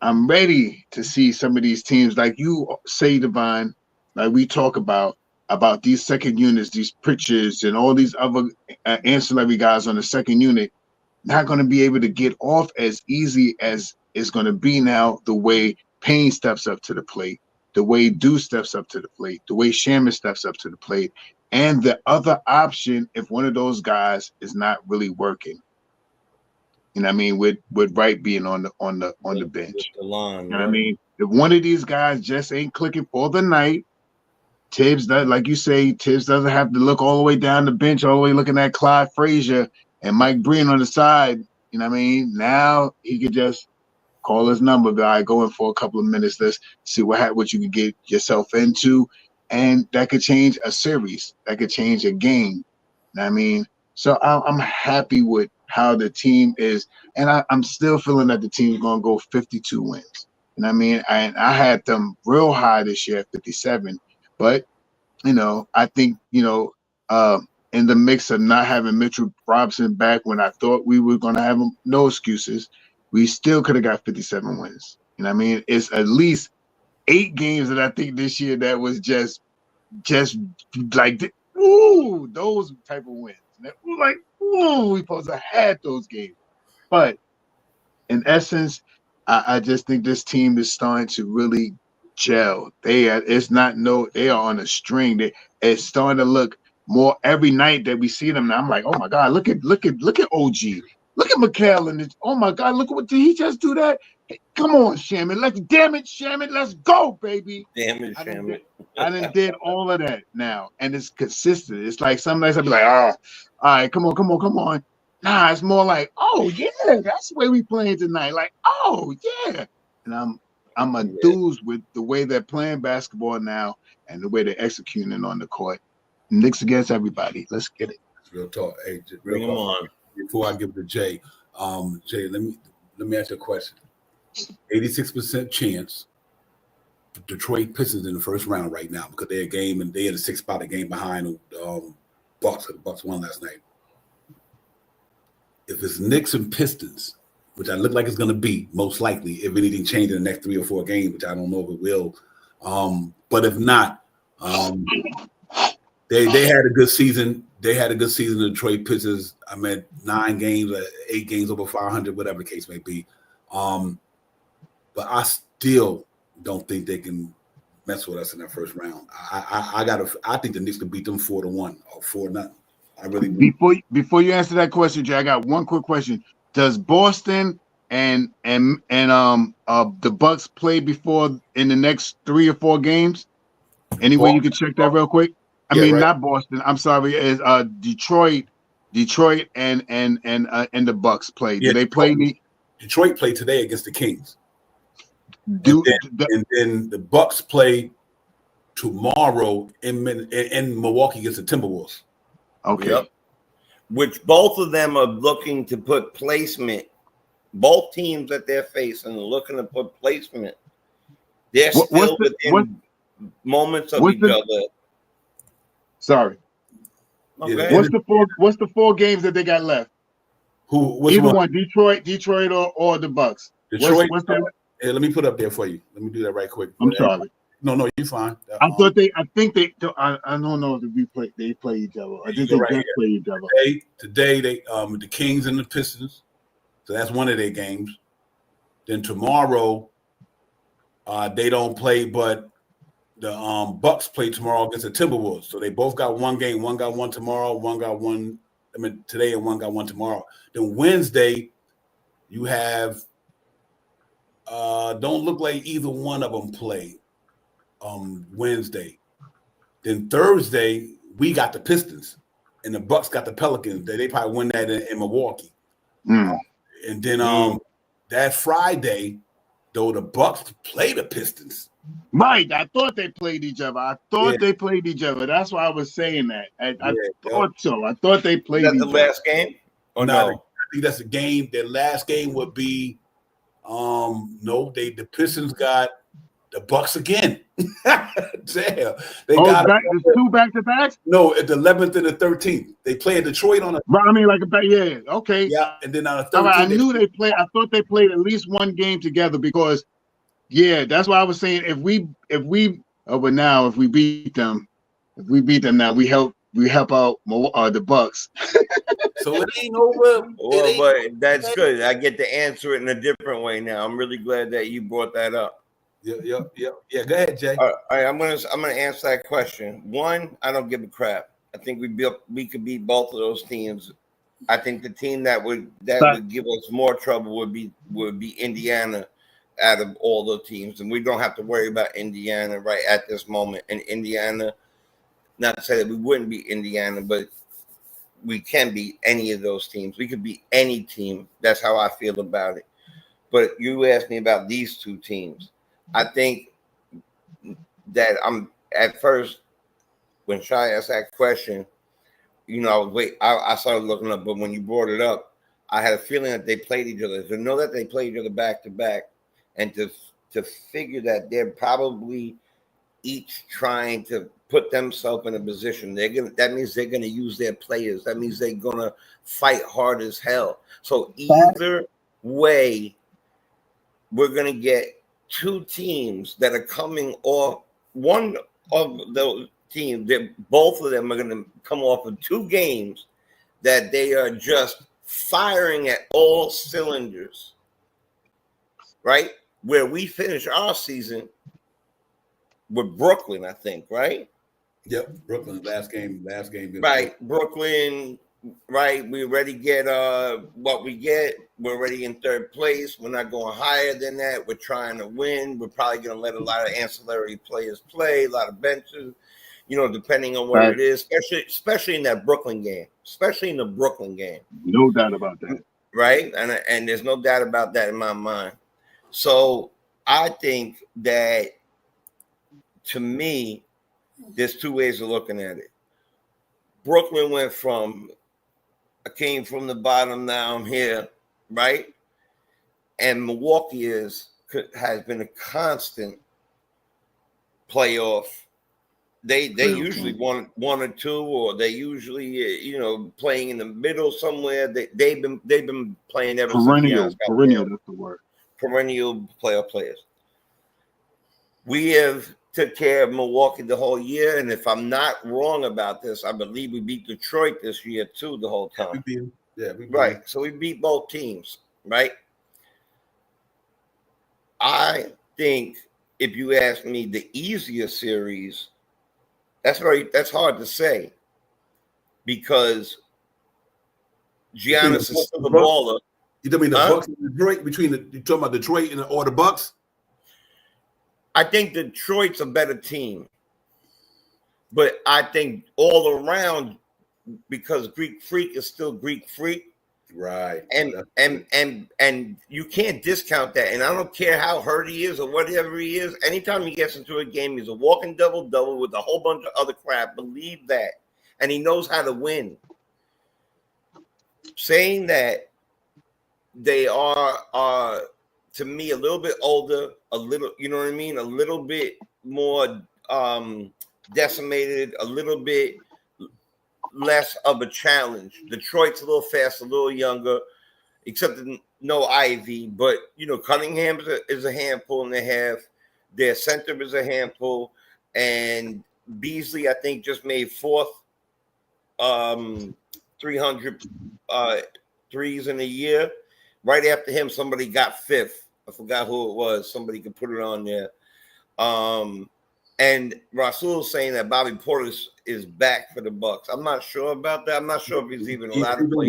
I'm ready to see some of these teams, like you say, Divine, like we talk about these second units, these Pritchards, and all these other ancillary guys on the second unit, not going to be able to get off as easy as it's going to be now. The way Payne steps up to the plate, the way Deuce steps up to the plate, the way Shamit steps up to the plate, and the other option if one of those guys is not really working. You know what I mean? With Wright being on the bench. The line, you know what I mean? If one of these guys just ain't clicking for the night, Tibbs does, like you say, Tibbs doesn't have to look all the way down the bench, all the way looking at Clyde Frazier and Mike Breen on the side. You know what I mean? Now he could just call his number, guy, go in for a couple of minutes. Let's see what you can get yourself into. And that could change a series. That could change a game. You know what I mean? So I'm happy with how the team is. And I'm still feeling that the team's going to go 52 wins. You know what I mean? I had them real high this year at 57. But, I think, in the mix of not having Mitchell Robinson back when I thought we were going to have him, no excuses, we still could have got 57 wins. You know what I mean? It's at least 8 games that I think this year that was just like, ooh, those type of wins. Like, ooh, we supposed to have those games. But in essence, I just think this team is starting to really gel. They are on a string. It's starting to look more every night that we see them. Now I'm like, oh my God, look at OG. Look at Mikhail and oh my God, look at what did he just do that? Hey, come on, Shamit. Damn it, Shamit, let's go, baby. Damn it, Shamit. I done did all of that now, and it's consistent. It's like some nights I'll be like, all right, come on. Nah, it's more like, oh yeah, that's the way we playing tonight. Like, oh yeah. And I'm enthused with the way they're playing basketball now and the way they're executing on the court. Knicks against everybody. Let's get it. Real talk. Hey, bring them on. Before I give it to Jay, Jay, let me ask you a question. 86% chance Detroit Pistons in the first round right now because they're a game and they had a 6-spot game behind Bucks. The Bucks won last night. If it's Knicks and Pistons, which I look like it's going to be most likely, if anything changes in the next 3 or 4 games, which I don't know if it will. But if not, they had a good season. They had a good season. The Detroit Pistons. I mean, 9 games, 8 games over 500, whatever the case may be. But I still don't think they can mess with us in that first round. I think the Knicks can beat them 4-1 or 4-0. I really do. Before you answer that question, Jay, I got one quick question. Does Boston and the Bucks play before in the next 3 or 4 games? Any way you can check that real quick? Not Boston. I'm sorry. Is Detroit and the Bucks play? Do they play? Detroit played today against the Kings. And then the Bucks play tomorrow in Milwaukee against the Timberwolves. Okay. Yep. Which both of them are looking to put placement. Both teams that they're facing are looking to put placement. They're still within moments of each other. Sorry. Okay. What's the 4 games that they got left? Either one, Detroit or the Bucks. Detroit. Hey, let me put it up there for you. Let me do that right quick. I'm sorry. No, you're fine. I don't know if they play each other. I think they just play each other. Today they the Kings and the Pistons. So that's one of their games. Then tomorrow, they don't play, but the Bucks play tomorrow against the Timberwolves. So they both got 1 game. One got 1 tomorrow. One got 1. Today, and one got 1 tomorrow. Then Wednesday, you have. Don't look like either one of them play. Wednesday. Then Thursday, we got the Pistons, and the Bucks got the Pelicans. They probably win that in Milwaukee. And then that Friday, though, the Bucks play the Pistons. Right, I thought they played each other. They played each other. That's why I was saying that. I thought so. I thought they played. Is that the last game? Or no? think that's a game. Their last game would be the Pistons got the Bucks again. Damn. They got there's 2 back-to-backs? No, at the 11th and the 13th. They play in Detroit on a okay. Yeah, and then on the 13th. All right, I knew they played. I thought they played at least one game together because that's why I was saying if we beat them now, we help out the Bucks. So it ain't over. Well, but that's good. I get to answer it in a different way now. I'm really glad that you brought that up. Yeah. Go ahead, Jay. All right, I'm gonna answer that question. One, I don't give a crap. I think we could beat both of those teams. I think the team that would give us more trouble would be Indiana out of all the teams, and we don't have to worry about Indiana right at this moment. And Indiana, not to say that we wouldn't beat Indiana, but we can beat any of those teams. We could beat any team. That's how I feel about it. But you asked me about these 2 teams. I think that at first, when Shai asked that question, I started looking up, but when you brought it up, I had a feeling that they played each other. To know that they played each other back to back, and to figure that they're probably each trying to put themselves in a position. That means they're gonna use their players. That means they're gonna fight hard as hell. So either way, we're gonna get 2 teams that are coming off. One of those teams, that both of them are gonna come off of 2 games that they are just firing at all cylinders, right? Where we finish our season with Brooklyn, I think, right? Yep, Brooklyn, last game. Right, Brooklyn, right? We already get what we get. We're already in 3rd place. We're not going higher than that. We're trying to win. We're probably going to let a lot of ancillary players play, a lot of benches, depending on what it is, especially in that Brooklyn game, especially in the Brooklyn game. No doubt about that. Right? And there's no doubt about that in my mind. So I think that, to me, there's 2 ways of looking at it. Brooklyn I came from the bottom, now I'm here, right? And Milwaukee has been a constant playoff. They usually won 1 or 2, or they usually playing in the middle somewhere. They've been playing ever since. Perennial, that's the word. Perennial playoff players. We have took care of Milwaukee the whole year, and if I'm not wrong about this, I believe we beat Detroit this year too the whole time. We beat them. Yeah, we beat right. them. So we beat both teams, right? I think if you ask me the easier series, that's hard to say because Giannis is still the baller. You talking about the Bucks and Detroit? You talking about Detroit or the Bucks? I think Detroit's a better team, but I think all around, because Greek Freak is still Greek Freak, right? And you can't discount that. And I don't care how hurt he is or whatever he is. Anytime he gets into a game, he's a walking double with a whole bunch of other crap. Believe that, and he knows how to win. Saying that they are to me a little bit older, a little, you know what I mean, a little bit more decimated, a little bit less of a challenge. Detroit's a little faster, a little younger, except no Ivy, but Cunningham is a handful and a half. Their center is a handful, and Beasley, I think, just made 4th 300 threes in a year. Right after him, somebody got 5th. I forgot who it was. Somebody could put it on there. And Rasul's saying that Bobby Porter is back for the Bucks. I'm not sure about that. I'm not sure if he's even allowed to play.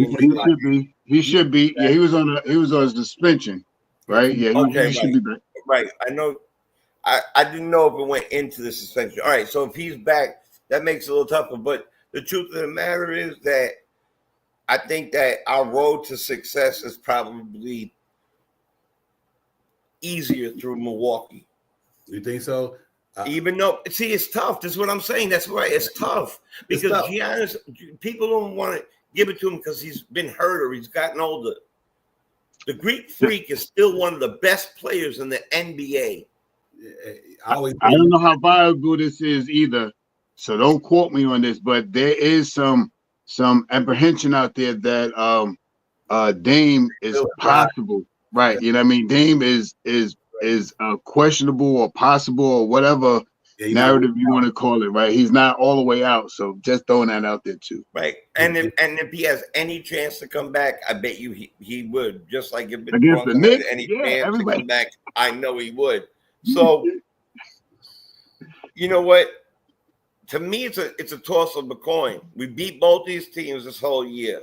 He should be. Yeah, he was on suspension, right? Yeah, he should be back. Right. I know. I didn't know if it went into the suspension. All right. So if he's back, that makes it a little tougher. But the truth of the matter is that I think that our road to success is probably easier through Milwaukee. You think so? Even though, see, it's tough. That's what I'm saying. That's why it's tough. Because Giannis, people don't want to give it to him because he's been hurt or he's gotten older. The Greek Freak is still one of the best players in the NBA. I don't know how viable this is either, so don't quote me on this, but there is some apprehension out there that Dame is possible, right? You know what I mean? Dame is questionable or possible or whatever narrative you want to call it, right? He's not all the way out, so just throwing that out there too. Right, and if he has any chance to come back, I bet you he would. Just like if against the Knicks, any chance to come back, I know he would. So, you know what? To me, it's a toss of the coin. We beat both these teams this whole year.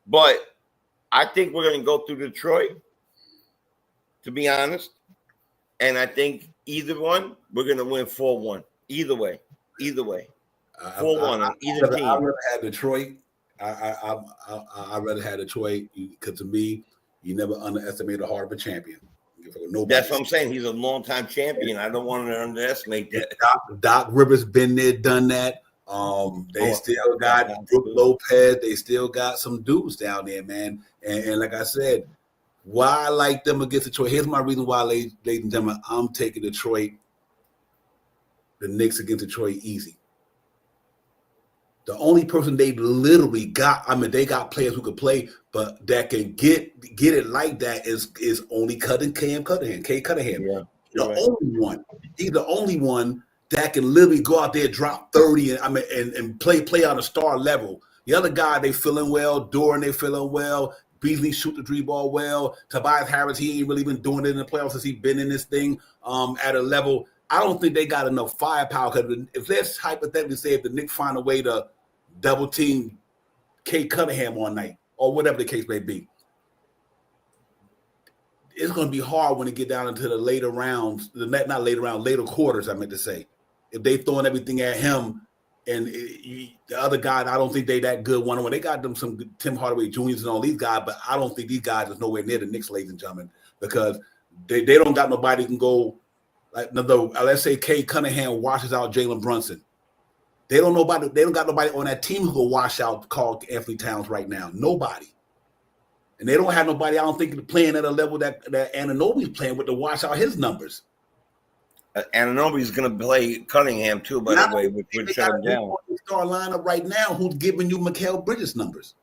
But I think we're going to go through Detroit, to be honest. And I think either one, we're going to win 4-1. Either way. 4-1 on either team. I'd rather have Detroit. I'd rather have Detroit because to me, you never underestimate the heart of a champion. That's what I'm saying. He's a long-time champion. I don't want to underestimate that. Doc Rivers been there, done that. They still got Brook Lopez. They still got some dudes down there, man. And like I said, why I like them against Detroit. Here's my reason why, ladies and gentlemen, I'm taking Detroit, the Knicks against Detroit easy. The only person they literally got, they got players who could play, but that can get it like that is only Cunningham. Yeah, only one. He's the only one that can literally go out there, drop 30, and play on a star level. The other guy, they feeling well. Doran, they feeling well. Beasley shoot the 3-ball well. Tobias Harris, he ain't really been doing it in the playoffs since he's been in this thing at a level. I don't think they got enough firepower. Because if let's hypothetically say if the Knicks find a way to double team Kate Cunningham all night or whatever the case may be, it's going to be hard when it get down into the later rounds, later quarters, I meant to say. If they throwing everything at him and the other guy, I don't think they that good one-on-one. They got them some good Tim Hardaway Jr.'s and all these guys, but I don't think these guys is nowhere near the Knicks, ladies and gentlemen, because they don't got nobody who can go like let's say Kate Cunningham washes out Jalen Brunson. They don't got nobody on that team who will wash out Karl Anthony Towns right now. Nobody. And they don't have nobody, I don't think, playing at a level that Anunoby's playing with to wash out his numbers. Anunoby's going to play Cunningham too, by the way, which would shut him down. Star lineup right now who's giving you Mikal Bridges numbers.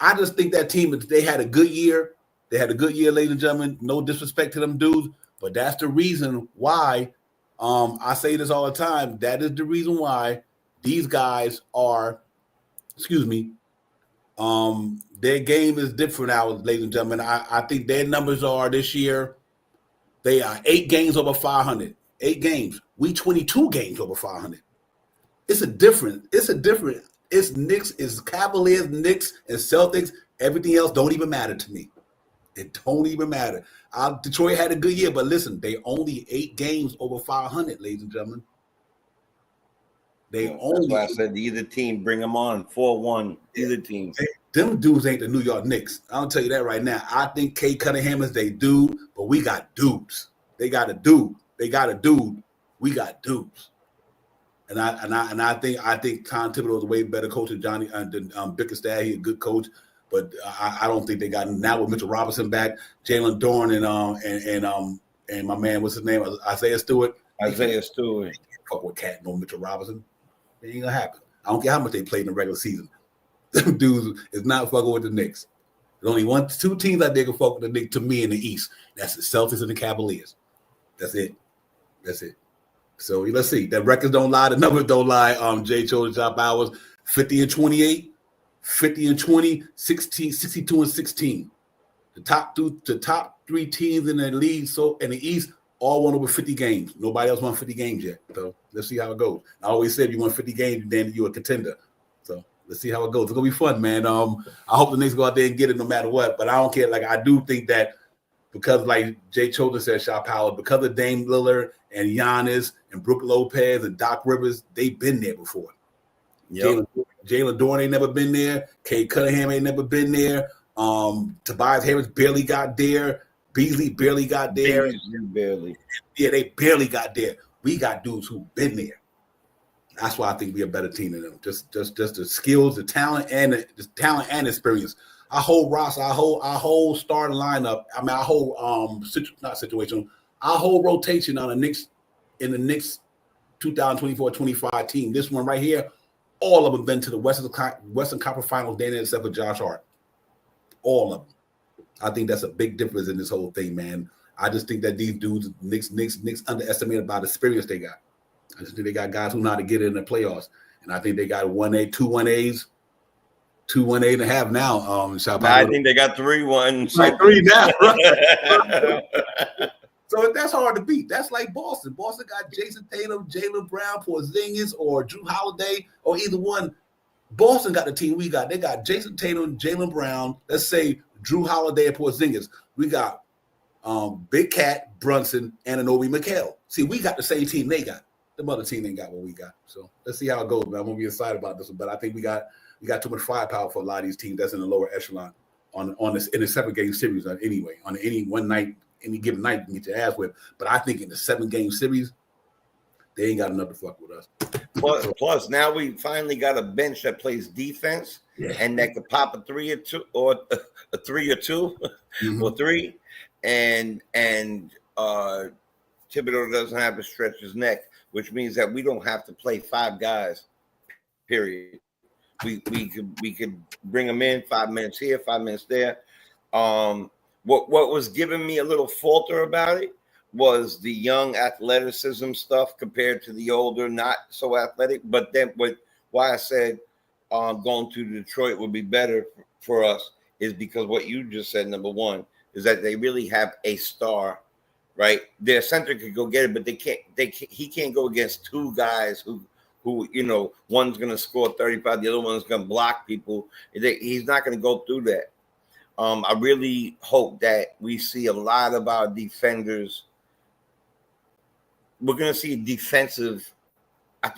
I just think that team, they had a good year. They had a good year, ladies and gentlemen. No disrespect to them dudes, but that's the reason why I say this all the time. That is the reason why these guys are, their game is different now, ladies and gentlemen. I think their numbers are this year, they are 8 games over 500. 8 games. We 22 games over 500. It's Knicks, it's Cavaliers, Knicks, and Celtics. Everything else don't even matter to me. It don't even matter. Detroit had a good year, but listen, they only 8 games over 500, ladies and gentlemen. That's why I said either team, bring them on 4-1. Either team. Them dudes ain't the New York Knicks. I'll tell you that right now. I think Kate Cunningham is they dude, but we got dudes. They got a dude. They got a dude. We got dudes. And I think Tom Thibodeau is a way better coach than Johnny Bickerstaff. He's a good coach, but I don't think they got him now with Mitchell Robinson back, Jalen Dorn and my man, what's his name, Isaiah Stewart. Fuck with Cat, no Mitchell Robinson. It ain't gonna happen. I don't care how much they played in the regular season. Them dudes is not fucking with the Knicks. There's only 2 teams out there can fuck with the Knicks to me in the East. That's the Celtics and the Cavaliers. That's it. So let's see. The records don't lie. The numbers don't lie. Jay chose Job Hours, 50-28, 50-20, 62-16. The top 3 teams in the league, so in the East, all won over 50 games. Nobody else won 50 games yet. So let's see how it goes. I always said if you won 50 games, then you're a contender. So let's see how it goes. It's gonna be fun, man. I hope the Knicks go out there and get it no matter what. But I don't care. Like I do think that because, like Jay Choden said, Shop Howard, because of Dame Lillard and Giannis and Brook Lopez and Doc Rivers, they've been there before. Yep. Jalen Dorn ain't never been there. Kate Cunningham ain't never been there. Tobias Harris barely got there. Beasley barely got there. Barely. Yeah, they barely got there. We got dudes who've been there. That's why I think we're a better team than them. Just the skills, the talent, and experience. Our whole roster, our whole starting lineup. I mean, our whole our whole rotation on the Knicks in the Knicks 2024-25 team. This one right here, all of them been to the Western Conference Finals, except for Josh Hart. All of them. I think that's a big difference in this whole thing, man. I just think that these dudes, Knicks underestimate about the experience they got. I just think they got guys who know how to get in the playoffs, and I think they got 1A, 2 1As, 2 1.5 now. I think they got 3-1. Like 3 now. Right? So that's hard to beat. That's like Boston. Boston got Jason Tatum, Jaylen Brown, Porzingis, or Drew Holiday, or either one. Boston got the team we got. They got Jason Tatum, Jaylen Brown. Let's say Drew Holiday and Porzingis. We got Big Cat, Brunson, and Anunoby Mikal. See, we got the same team they got. The other team ain't got what we got. So let's see how it goes, man. I'm gonna be excited about this one, but I think we got too much firepower for a lot of these teams that's in the lower echelon on this in the 7-game series. Anyway, on any one night, any given night, you can get your ass whipped. But I think in the 7-game series, they ain't got enough to fuck with us. Plus, now we finally got a bench that plays defense and that could pop a 3 or 2 or a 3 or 2 or 3, and Thibodeau doesn't have to stretch his neck, which means that we don't have to play 5 guys. Period. We could bring them in 5 minutes here, 5 minutes there. What was giving me a little falter about it was the young athleticism stuff compared to the older, not so athletic. But then why I said going to Detroit would be better for us is because what you just said, number one, is that they really have a star, right? Their center could go get it, but he can't go against 2 guys who one's going to score 35, the other one's going to block people. He's not going to go through that. I really hope that we see a lot of our defenders. We're going to see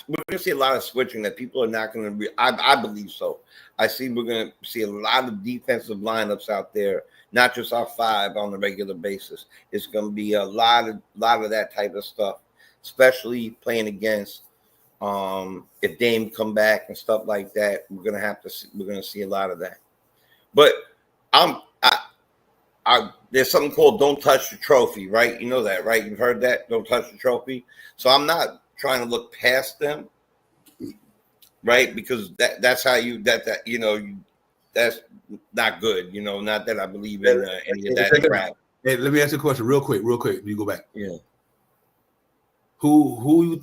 we're going to see a lot of switching that people are not going to I believe so. We're going to see a lot of defensive lineups out there, not just our 5 on a regular basis. It's going to be a lot of that type of stuff, especially playing against if Dame come back and stuff like that. We're going to see a lot of that. But there's something called "Don't Touch the Trophy," right? You know that, right? You've heard that. Don't touch the trophy. So I'm not trying to look past them, right? Because that's how that's not good. Not that I believe in any of that crap. Hey, let me ask you a question real quick. You go back. Yeah. Who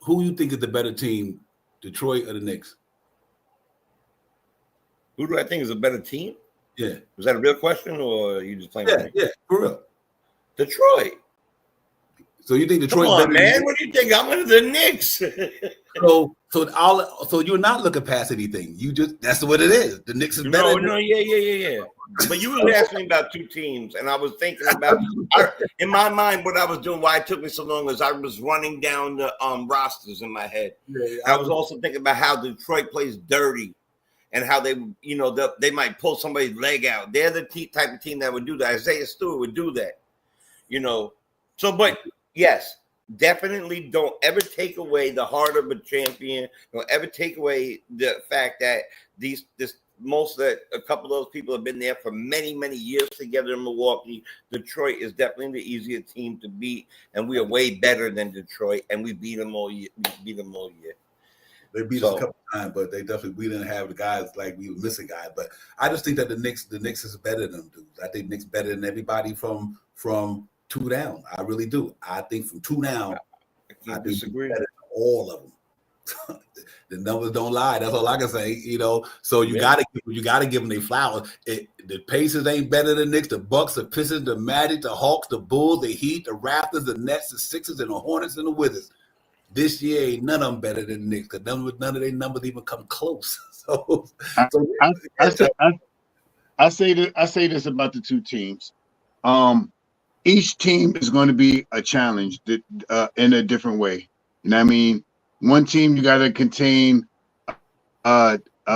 you think is the better team, Detroit or the Knicks? Who do I think is a better team? Yeah. Was that a real question, or are you just playing with me? Yeah, for real. Detroit. So you think Detroit? Come on, man. What do you think? I'm under the Knicks. So you're not looking past anything. That's what it is. The Knicks is better. No, yeah. But you were asking me about 2 teams, and I was thinking about in my mind what I was doing. Why it took me so long is I was running down the rosters in my head. Yeah, I was also thinking about how Detroit plays dirty. And how they might pull somebody's leg out. They're the type of team that would do that. Isaiah Stewart would do that, So, but yes, definitely don't ever take away the heart of a champion. Don't ever take away the fact that a couple of those people have been there for many, many years together in Milwaukee. Detroit is definitely the easier team to beat, and we are way better than Detroit, and we beat them all year. They beat us a couple times, but we didn't have the guys like we were missing guys. But I just think that the Knicks is better than them dudes. I think Knicks better than everybody from 2 down. I really do. I think from 2 down, I disagree. Better than all of them. The numbers don't lie. That's all I can say. So you gotta give them their flowers. The Pacers ain't better than Knicks. The Bucks, the Pistons, the Magic, the Hawks, the Bulls, the Heat, the Raptors, the Nets, the Sixers, and the Hornets and the Wizards. This year ain't none of them better than the Knicks because none of their numbers even come close. I say this about the 2 teams. Each team is going to be a challenge in a different way. You know what I mean? One team you got to contain Giannis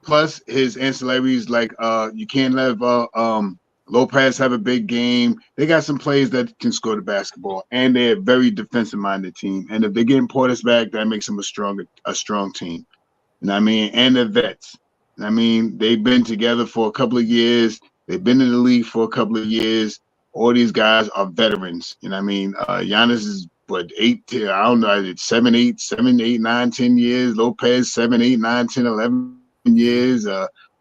plus his ancillaries. Like you can't have Lopez have a big game. They got some players that can score the basketball, and they're a very defensive-minded team. And if they get Portis back, that makes them a strong team. And I mean, and the vets. And I mean, they've been together for a couple of years. They've been in the league for a couple of years. All these guys are veterans. You know what I mean? Giannis is what, 8, I don't know, it's 7, 8, 9, 10 years. Lopez, 7, 8, 9, 10, 11 years.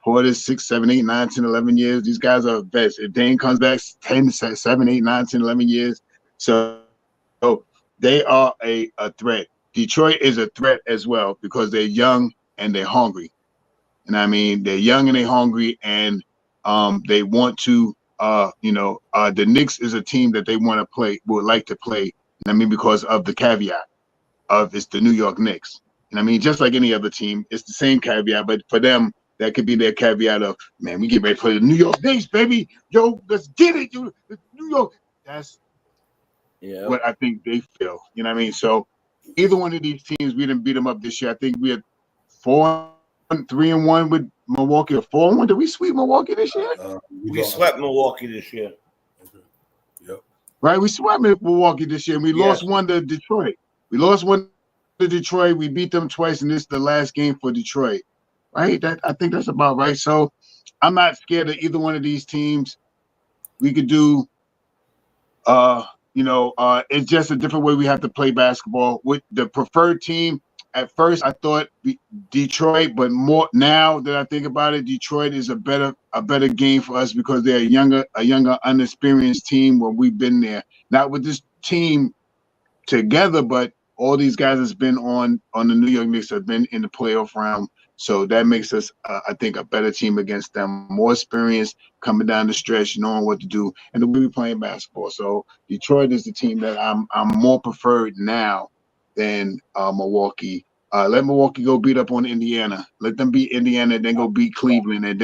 Porter, 6, 7, 8, 9, 10, 11 years. These guys are vets. If Dane comes back 10, 7, 8, 9, 10, 11 years. So they are a threat. Detroit is a threat as well because they're young and they're hungry. And I mean, they're young and they're hungry, and they want to, the Knicks is a team that they want to play, would like to play. And I mean, because of the caveat of it's the New York Knicks. And I mean, just like any other team, it's the same caveat, but for them, that could be their caveat of, man, we get ready to play the New York Knicks, baby. Yo, let's get it. New York. That's what I think they feel. You know what I mean? So either one of these teams, we didn't beat them up this year. I think we had 3-1 with Milwaukee, or 4-1. Did we sweep Milwaukee this year? We swept Milwaukee this year. Yep. Right, we swept Milwaukee this year, and we lost one to Detroit. We lost one to Detroit. We beat them twice, and this is the last game for Detroit. Right? I think that's about right. So I'm not scared of either one of these teams. We could do, it's just a different way we have to play basketball. With the preferred team, at first I thought Detroit, but more now that I think about it, Detroit is a better game for us because they're a younger, unexperienced team where we've been there. Not with this team together, but all these guys that's been on the New York Knicks have been in the playoff round. So that makes us, I think, a better team against them. More experience coming down the stretch, knowing what to do, and we'll be playing basketball. So Detroit is the team that I'm more preferred now than Milwaukee. Let Milwaukee go beat up on Indiana. Let them beat Indiana, and then go beat Cleveland, and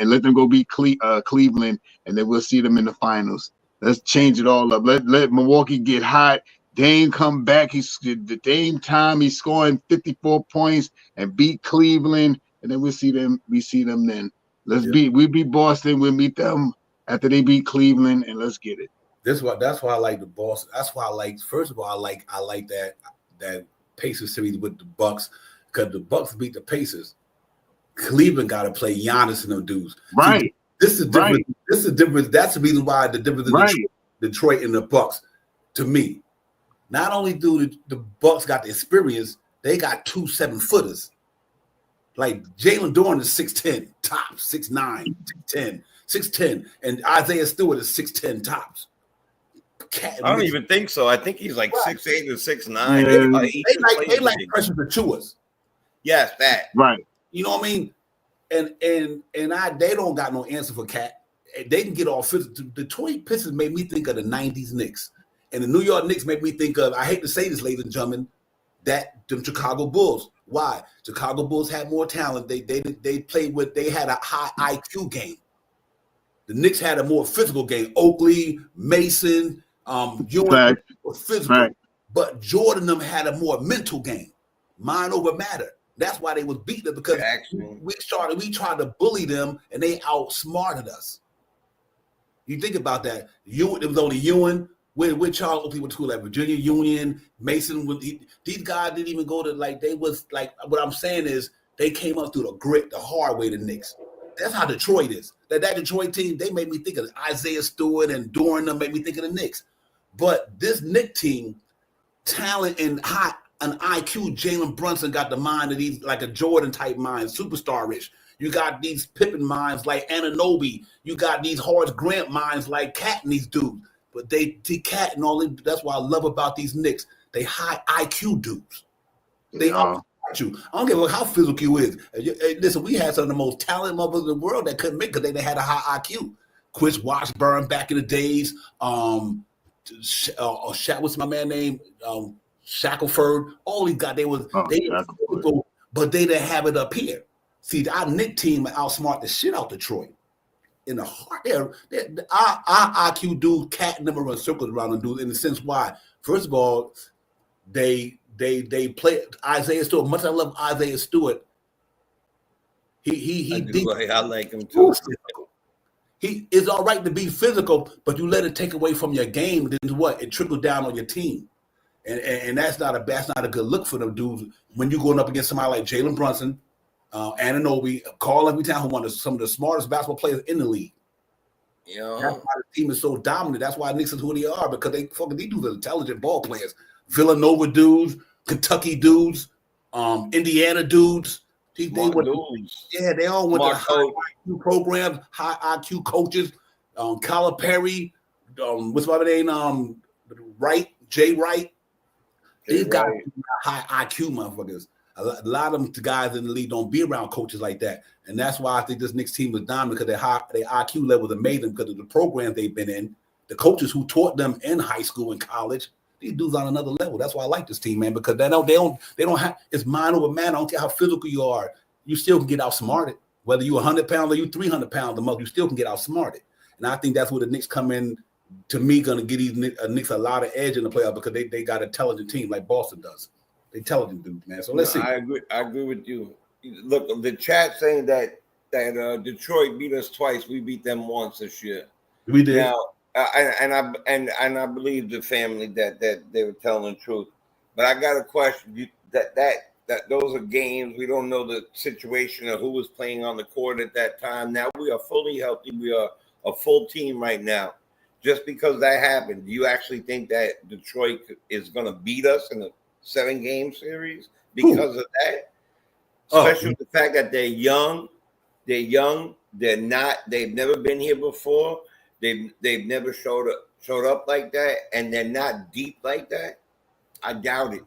let them go beat Cleveland, and then we'll see them in the finals. Let's change it all up. Let Milwaukee get hot. Dame come back. He's the Dame time. He's scoring 54 points and beat Cleveland, and then we see them then. We beat Boston. We'll meet them after they beat Cleveland, and let's get it. That's why I like the Boston. That's why I like. First of all, I like that Pacers series with the Bucks, because the Bucks beat the Pacers. Cleveland got to play Giannis and them dudes. Right. See, this is different. Right. This is different. That's the reason why the difference in Detroit and the Bucks, to me. Not only do the Bucks got the experience, they got 2 7-footers. Like Jalen Dorn is 6'10", tops, 6'9", 6'10", 6'10", and Isaiah Stewart is 6'10", tops. I don't even think so. I think he's like 6'8" or 6'9". They like pressure to chew us. Yes, that. Right. You know what I mean? And they don't got no answer for Cat. They can get off. The Detroit Pistons made me think of the 90s Knicks. And the New York Knicks make me think of, I hate to say this, ladies and gentlemen, them Chicago Bulls. Why? Chicago Bulls had more talent. They had a high IQ game. The Knicks had a more physical game. Oakley, Mason, Ewing were physical. Right. But Jordan them had a more mental game. Mind over matter. That's why they was beating them, because we tried to bully them and they outsmarted us. You think about that. It was only Ewing. With Charles Oakley went to school at Virginia Union, Mason, these guys didn't even go to, what I'm saying is they came up through the grit, the hard way, the Knicks. That's how Detroit is. That Detroit team, they made me think of Isaiah Stewart and Dorn, them made me think of the Knicks. But this Knicks team, talent and an IQ, Jalen Brunson got the mind of these, like a Jordan type mind, superstar-ish. You got these Pippen minds like Anunoby. You got these Horace Grant minds like Cat and these dudes. But they Cat and all that. That's what I love about these Knicks. They high IQ dudes. They outsmart you. I don't care how physical you is. Listen, we had some of the most talented motherfuckers in the world that couldn't make it because they had a high IQ. Chris Washburn back in the days. What's my man name? Shackelford. All these guys, physical, but they didn't have it up here. See, our Knicks team outsmart the shit out Detroit. In the heart, our IQ dude, Cat never run circles around them dudes. In the sense why? First of all, they play Isaiah Stewart. Much as I love Isaiah Stewart, I like him too. It's all right to be physical, but you let it take away from your game. Then what? It trickles down on your team, and that's not a good look for them dudes when you're going up against somebody like Jalen Brunson, Anunoby, Karl-Anthony Towns, who one of some of the smartest basketball players in the league. Yeah, that's why the team is so dominant. That's why Knicks is who they are, because these dudes are intelligent ball players. Villanova dudes, Kentucky dudes, Indiana dudes. They dudes. Yeah, they all went Smart to high IQ programs, high IQ coaches. Calipari, what's my name? Wright, Jay Wright. These guys are high IQ motherfuckers. A lot of them guys in the league don't be around coaches like that, and that's why I think this Knicks team is dominant, because their IQ levels are amazing because of the programs they've been in, the coaches who taught them in high school and college. These dudes on another level. That's why I like this team, man, because they don't have, it's mind over matter. I don't care how physical you are, you still can get outsmarted. Whether you're 100 pounds or you 300 pounds a month, you still can get outsmarted. And I think that's where the Knicks come in. To me, going to get these Knicks a lot of edge in the playoff, because they got an intelligent team like Boston does. They intelligent dudes, man. So let's see. I agree with you. Look, the chat saying that Detroit beat us twice. We beat them once this year. We did. Now, I believe the family that they were telling the truth. But I got a question. That those are games. We don't know the situation of who was playing on the court at that time. Now we are fully healthy. We are a full team right now. Just because that happened, do you actually think that Detroit is going to beat us in a 7-game series because of that? Especially with the fact that they're young. They've never been here before. They've never showed up like that, and they're not deep like that. I doubt it.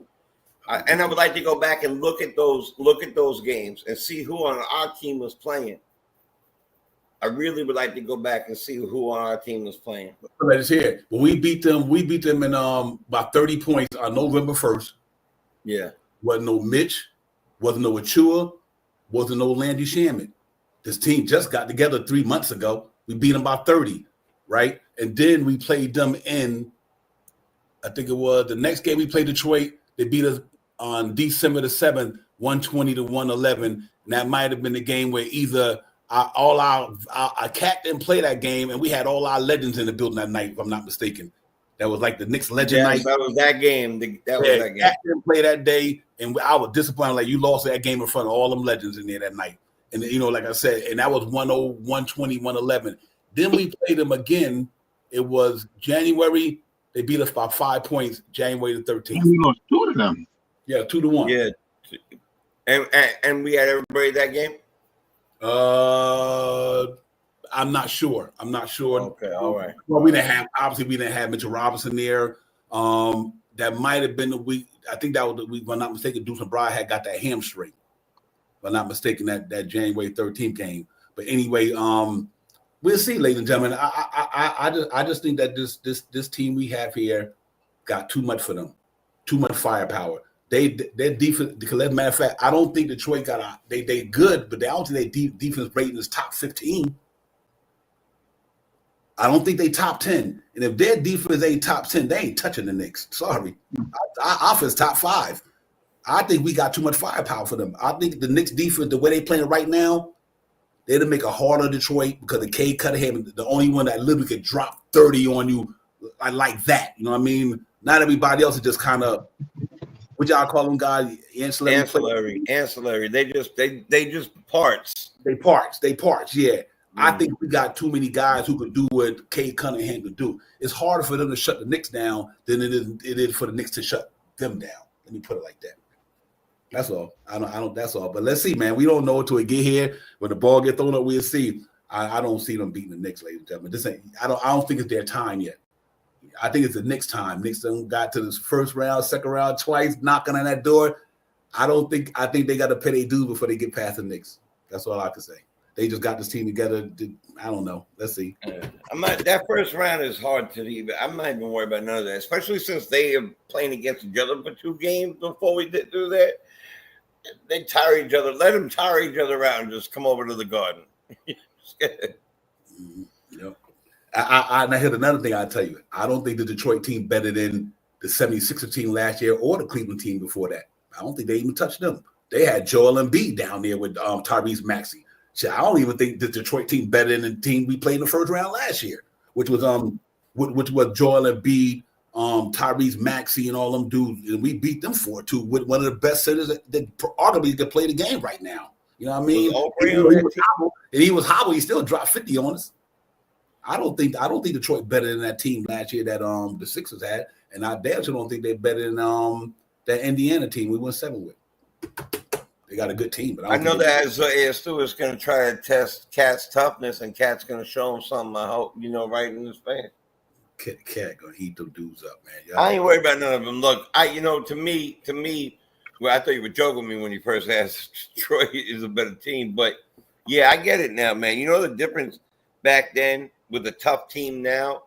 And I would like to go back and look at those games and see who on our team was playing. I really would like to go back and see who on our team was playing. Let's hear. When we beat them in by 30 points on November 1st. Yeah. Wasn't no Mitch, wasn't no Achua, wasn't no Landy Shaman. This team just got together 3 months ago. We beat them by 30, right? And then we played them in, I think it was the next game we played Detroit. They beat us on December the 7th, 120-111. And that might have been the game where either our cat didn't play that game, and we had all our legends in the building that night, if I'm not mistaken. That was like the Knicks legend night. That was that game. That was that game. Cat didn't play that day, and I was disappointed. Like, you lost that game in front of all them legends in there that night. And, like I said, and that was 1-0, 120, 111. Then we played them again. It was January. They beat us by 5 points, January the 13th. We lost 2 of them. Yeah, 2-1. Yeah. And we had everybody that game? I'm not sure. Okay, all right. Well, we didn't have Mitchell Robinson there. That might have been the week. I think that was the week, if I'm not mistaken, Deuce McBride had got that hamstring. If I'm not mistaken, that January 13th game. But anyway, we'll see, ladies and gentlemen. I just think that this team we have here got too much for them, too much firepower. Their defense, because as a matter of fact, I don't think Detroit got they good, but I don't think their defense rating is top 15. I don't think they top 10. And if their defense ain't top 10, they ain't touching the Knicks. Sorry. Our offense top 5. I think we got too much firepower for them. I think the Knicks defense, the way they playing right now, they'd make a harder Detroit, because the Cade Cunningham, the only one that literally could drop 30 on you like that. You know what I mean? Not everybody else is just kind of, what y'all call them guys? Ancillary. They just parts. They parts, yeah. I think we got too many guys who could do what Cade Cunningham could do. It's harder for them to shut the Knicks down than it is for the Knicks to shut them down. Let me put it like that. That's all. I don't. That's all. But let's see, man. We don't know until we get here. When the ball gets thrown up, we'll see. I don't see them beating the Knicks, ladies and gentlemen. This ain't. I don't think it's their time yet. I think it's the Knicks' time. Knicks done got to this first round, second round twice, knocking on that door. I think they got to pay their dues before they get past the Knicks. That's all I can say. They just got this team together. I don't know. Let's see. That first round is hard to even. I'm not even worried about none of that, especially since they are playing against each other for 2 games before we did do that. They tire each other. Let them tire each other out and just come over to the Garden. Yep. I heard another thing I'll tell you. I don't think the Detroit team better than the 76er team last year or the Cleveland team before that. I don't think they even touched them. They had Joel Embiid down there with Tyrese Maxey. Shit, I don't even think the Detroit team better than the team we played in the first round last year, which was Joel Embiid, Tyrese Maxey, and all them dudes. And we beat them 4-2 with one of the best centers that arguably could play the game right now. You know what I mean? He was hobbled. He still dropped 50 on us. I don't think Detroit better than that team last year that the Sixers had, and I damn sure don't think they're better than that Indiana team we went 7 with. They got a good team, but I know that as Stewart's going to try to test Cat's toughness, and Cat's going to show him something. I hope right in his face. Cat gonna eat them dudes up, man. I ain't worried about none of them. Look, to me, well, I thought you were joking with me when you first asked Detroit is a better team, but yeah, I get it now, man. You know the difference back then with a tough team now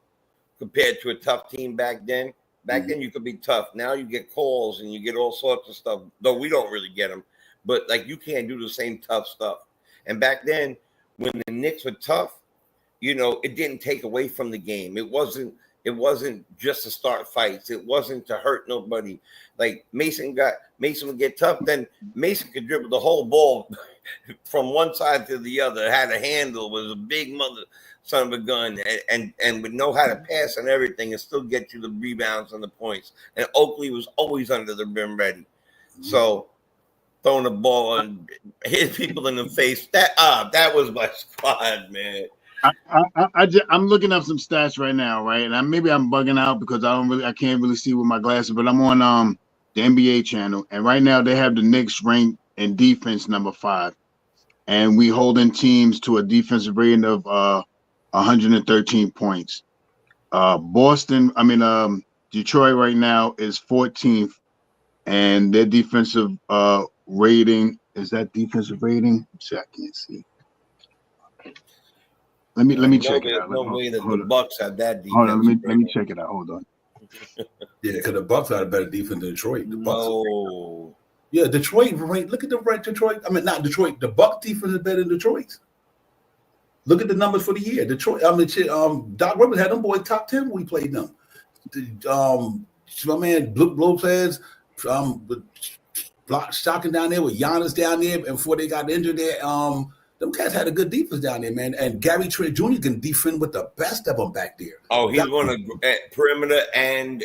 compared to a tough team back then. Back then you could be tough. Now you get calls and you get all sorts of stuff. Though we don't really get them. But like you can't do the same tough stuff. And back then, when the Knicks were tough, it didn't take away from the game. It wasn't just to start fights. It wasn't to hurt nobody. Like Mason would get tough, then Mason could dribble the whole ball from one side to the other. Had a handle, was a big mother son of a gun, and would know how to pass and everything, and still get you the rebounds and the points. And Oakley was always under the rim ready. So throwing the ball and hit people in the face. That was my squad, man. I'm looking up some stats right now, right? And maybe I'm bugging out because I can't really see with my glasses, but I'm on the NBA channel, and right now they have the Knicks ranked in defense number 5, and we holding teams to a defensive rating of 113 points. Detroit right now is 14th, and their defensive rating is that defensive rating. I can't see. Let me check it out. No way that the Bucks have that defense. Hold on, let me check it out. Hold on. Yeah, because the Bucks had a better defense than Detroit. The Bucks. No. Yeah, Detroit. Look at the right Detroit. I mean, not Detroit. The Bucks defense is better than Detroit's. Look at the numbers for the year. Detroit. Doc Rivers had them boys top 10 when we played them. My man Lopez, shocking down there with Giannis down there, and before they got injured there, them cats had a good defense down there, man. And Gary Trent Jr. can defend with the best of them back there. Oh, he's on a perimeter and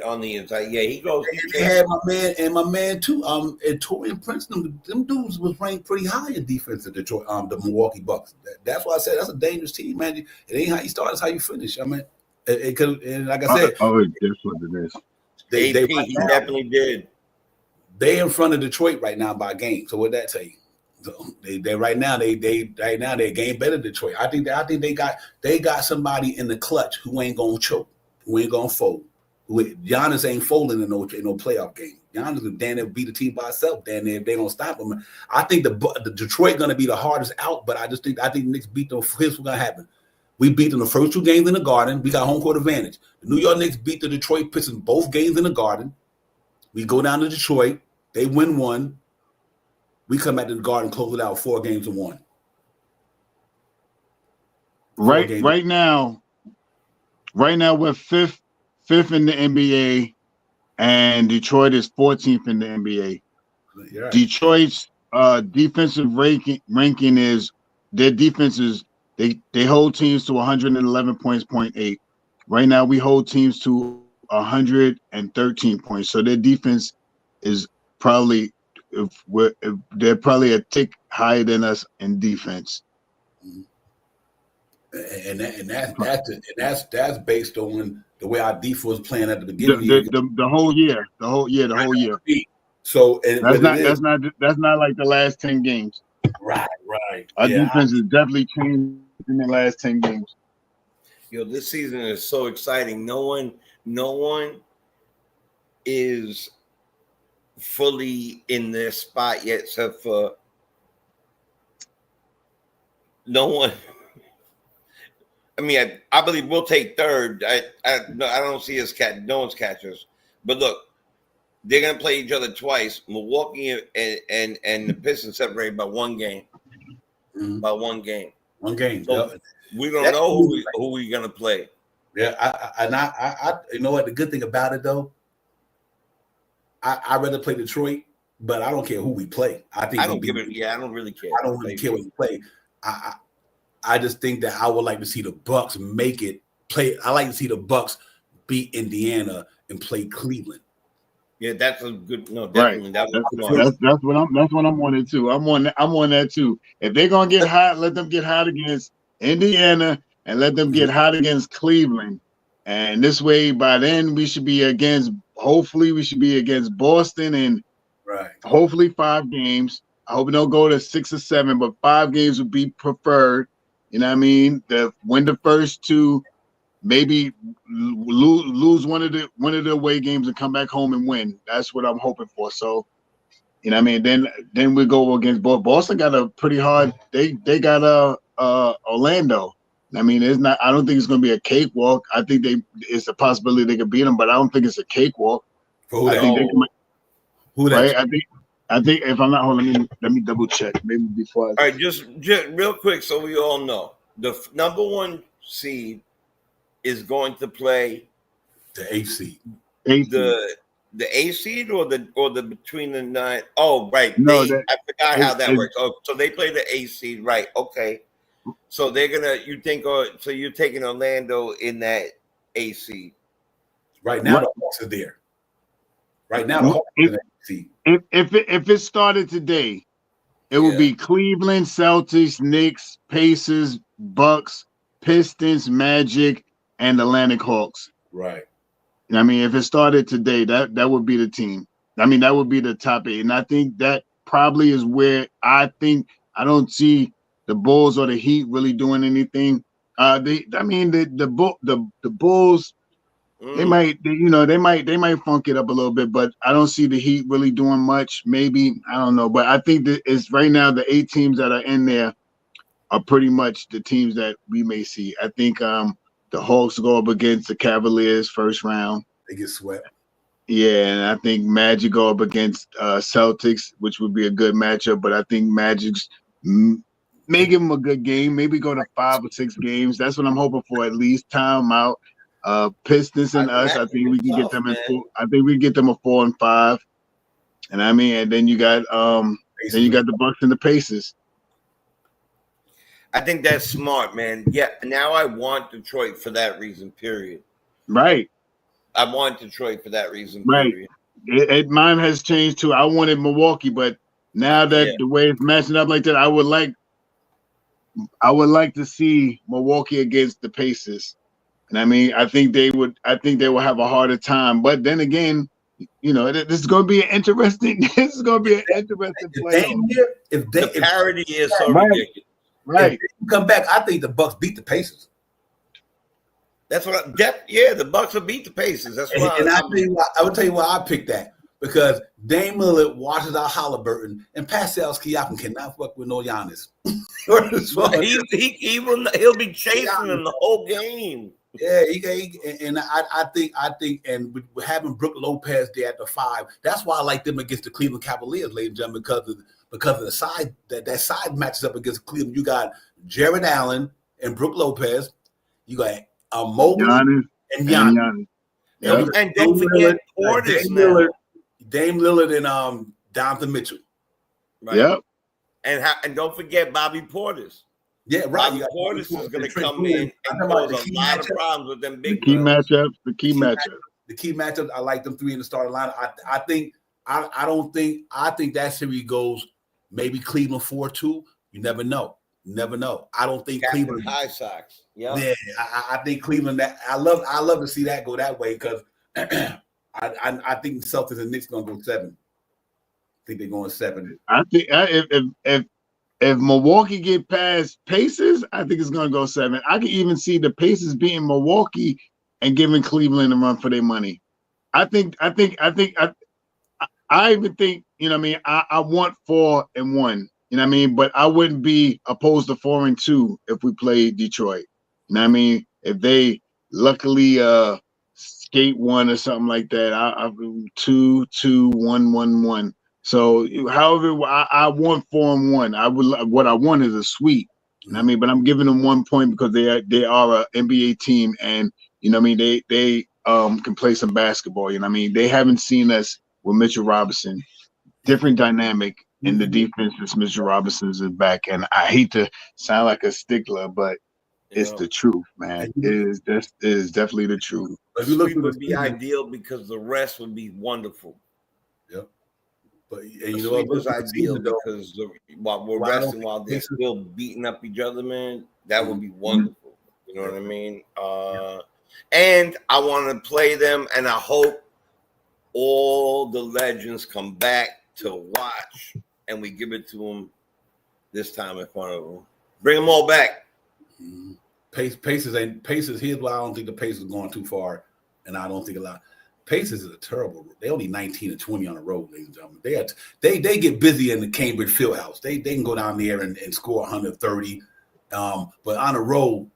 on the inside. Yeah, he goes. They had my man too. And Torian Prince, them dudes was ranked pretty high in defense at Detroit. The Milwaukee Bucks. That's why I said that's a dangerous team, man. It ain't how you start, it's how you finish. I mean, it could. And like I said, that's what it is. He definitely did. They in front of Detroit right now by a game. So what that tell you? So they right now they a game better than Detroit. I think they got somebody in the clutch who ain't gonna choke, who ain't gonna fold. Giannis ain't folding in no playoff game. Giannis will damn near beat the team by itself. Damn near if they don't stop him. I think the Detroit gonna be the hardest out, but I think Knicks beat them. Here's what's gonna happen. We beat them the first 2 games in the Garden. We got home court advantage. The New York Knicks beat the Detroit Pistons both games in the Garden. We go down to Detroit. They win 1. We come back to the Garden, close it out 4 games to 1. Right now, we're fifth in the NBA, and Detroit is 14th in the NBA. Right. Detroit's defensive ranking is their defense is they hold teams to 111 points, 0.8. Right now, we hold teams to 113 points. So their defense is probably they're probably a tick higher than us in defense. And that's based on the way our defense was playing at the beginning. The whole year. So that's not like the last 10 games. Right. Our defense has definitely changed in the last 10 games. This season is so exciting. No one is fully in their spot yet, except for no one. I mean, I believe we'll take third. I don't see us no one's catchers. But look, they're gonna play each other twice. Milwaukee and the Pistons separated by 1 game. Mm-hmm. By 1 game. 1 game. So we don't know who we gonna play. Yeah, I you know what the good thing about it though. I'd rather play Detroit but I don't care who we play. I think I don't give it. Yeah, I don't really care. I don't really care what we play. I just think that I would like to see the Bucks make it play. I like to see the Bucks beat Indiana and play Cleveland. Yeah, that's a good definitely. Right. That's what I'm on it too. I'm on that too. If they're gonna get hot, let them get hot against Indiana and let them get hot against Cleveland. And this way, by then we should be against. Hopefully, we should be against Boston and hopefully 5 games. I hope we don't go to 6 or 7, but 5 games would be preferred. You know what I mean? Win the first 2. Maybe lose one of the away games and come back home and win. That's what I'm hoping for. So, you know what I mean? Then we go against Boston. Got a pretty hard. They got Orlando. I mean, it's not. I don't think it's going to be a cakewalk. I think it's a possibility they could beat them, but I don't think it's a cakewalk. Who I think who right? I think if I'm not, hold on, let me double check. Maybe before. All right, just real quick, so we all know the number 1 seed is going to play the 8 seed. The 8 seed or the between the 9. Oh, right. No, I forgot how that works. Oh, so they play the 8 seed, right? Okay. So they're gonna. So you're taking Orlando in that 8 seed. Right now, the Hawks are there. Right now, the Hawks are in that 8 seed. If it started today, it would be Cleveland, Celtics, Knicks, Pacers, Bucks, Pistons, Magic, and Atlantic Hawks. Right. I mean, if it started today, that would be the team. I mean, that would be the top 8. And I think that probably is where I don't see the Bulls or the Heat really doing anything. The Bulls, they might funk it up a little bit, but I don't see the Heat really doing much. Maybe, I don't know, but I think that it's right now the 8 teams that are in there are pretty much the teams that we may see. I think the Hawks go up against the Cavaliers first round. They get swept. Yeah, and I think Magic go up against Celtics, which would be a good matchup. But I think Magic's may give them a good game. Maybe go to 5 or 6 games. That's what I'm hoping for. At least time out. Pistons and us. I think we can get them in 4. I think we get them a 4 and 5. And I mean, and then you got the Bucks and the Pacers. I think that's smart, man. Yeah, now I want Detroit for that reason, period. Right. I want Detroit for that reason, period. Right. Mine has changed too. I wanted Milwaukee, but now that the way it's matching up like that, I would like to see Milwaukee against the Pacers. And I mean, I think they will have a harder time. But then again, this is going to be an interesting. This is going to be an interesting play. If the parity is so ridiculous. Right. If they come back, I think the Bucks beat the Pacers. That's what. The Bucks will beat the Pacers. That's why. And I would tell you why I picked that, because Dame Lillard washes out Halliburton, and Pascal Siakam cannot fuck with no Giannis. He'll be chasing him the whole game. Yeah, I think, and with having Brook Lopez there at the 5, that's why I like them against the Cleveland Cavaliers, ladies and gentlemen, because of the side that side matches up against Cleveland. You got Jared Allen and Brook Lopez. You got Mobley and Giannis. Yep. And don't forget Portis now. Dame Lillard and Donovan Mitchell. Right? Yep. And don't forget Bobby Portis. Yeah, right. Bobby Portis is going to come in and cause a lot of problems with them big guys. The key matchups. I like them 3 in the starting lineup. I think that series goes maybe Cleveland 4-2. You never know. I don't think Captain Cleveland High Sox. Yep. Yeah, I think Cleveland. I love to see that go that way, because I think the Celtics and Knicks going to go 7. I think they're going 7. I think if Milwaukee get past Pacers, I think it's going to go 7. I can even see the Pacers beating Milwaukee and giving Cleveland a run for their money. I even think, I want 4 and 1, but I wouldn't be opposed to 4 and 2 if we play Detroit. If they luckily skate 1 or something like that, I'll 2, 2, 1, 1, 1. So, however, I want 4 and 1. What I want is a sweep. But I'm giving them 1 point because they are an NBA team, and they can play some basketball. They haven't seen us with Mitchell Robinson. different dynamic in the defense. As Mr. Robinson's is back, and I hate to sound like a stickler, but it's the truth, man. It is definitely the truth. A sweep would be ideal because the rest would be wonderful. Yep. But and you know what was ideal because while we're resting, while they're still beating up each other, man, that would be wonderful. You know what I mean? And I want to play them, and I hope all the legends come back to watch, and we give it to them this time in front of them. Bring them all back. Pacers. Here's why I don't think the Pacers are going too far, and I don't think a lot. Pacers is a terrible. They only 19-20 on the road, ladies and gentlemen. They get busy in the Cambridge Fieldhouse. They can go down there and score 130, but on the road,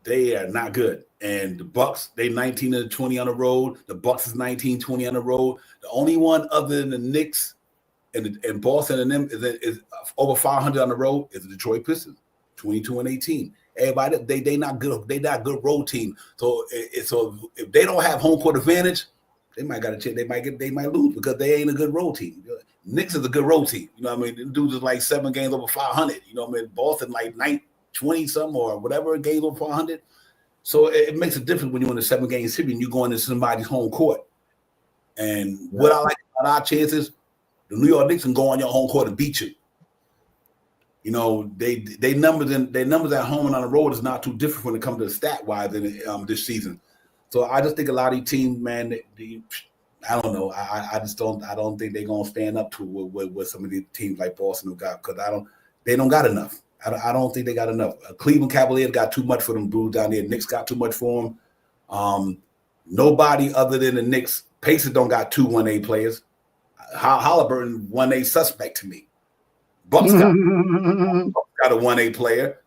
they are not good. And the Bucks, they 19-20 on the road. The Bucks is 19-20 on the road. The only one other than the Knicks and Boston and them is over 500 on the road is the Detroit Pistons, 22-18. Everybody, they not good. They not good road team. So if they don't have home court advantage, they might got a chance. They might lose because they ain't a good road team. Knicks is a good road team. You know what I mean? The dudes is like 7 games over 500. You know what I mean? Boston like 20 some or whatever games over 400. So it makes a difference when you're in a 7-game series and you're going to somebody's home court. And what I like about our chances, the New York Knicks can go on your home court and beat you. You know, they numbers at home and on the road is not too different when it comes to stat wise in this season. So I just think a lot of these teams, man, I don't know. I don't think they're gonna stand up to what some of these teams like Boston have got because they don't got enough. I don't think they got enough. Cleveland Cavaliers got too much for them dudes down there. Knicks got too much for them. Nobody other than the Knicks. Pacers don't got 2 1A players. Halliburton 1A suspect to me. Bucks got a 1A player.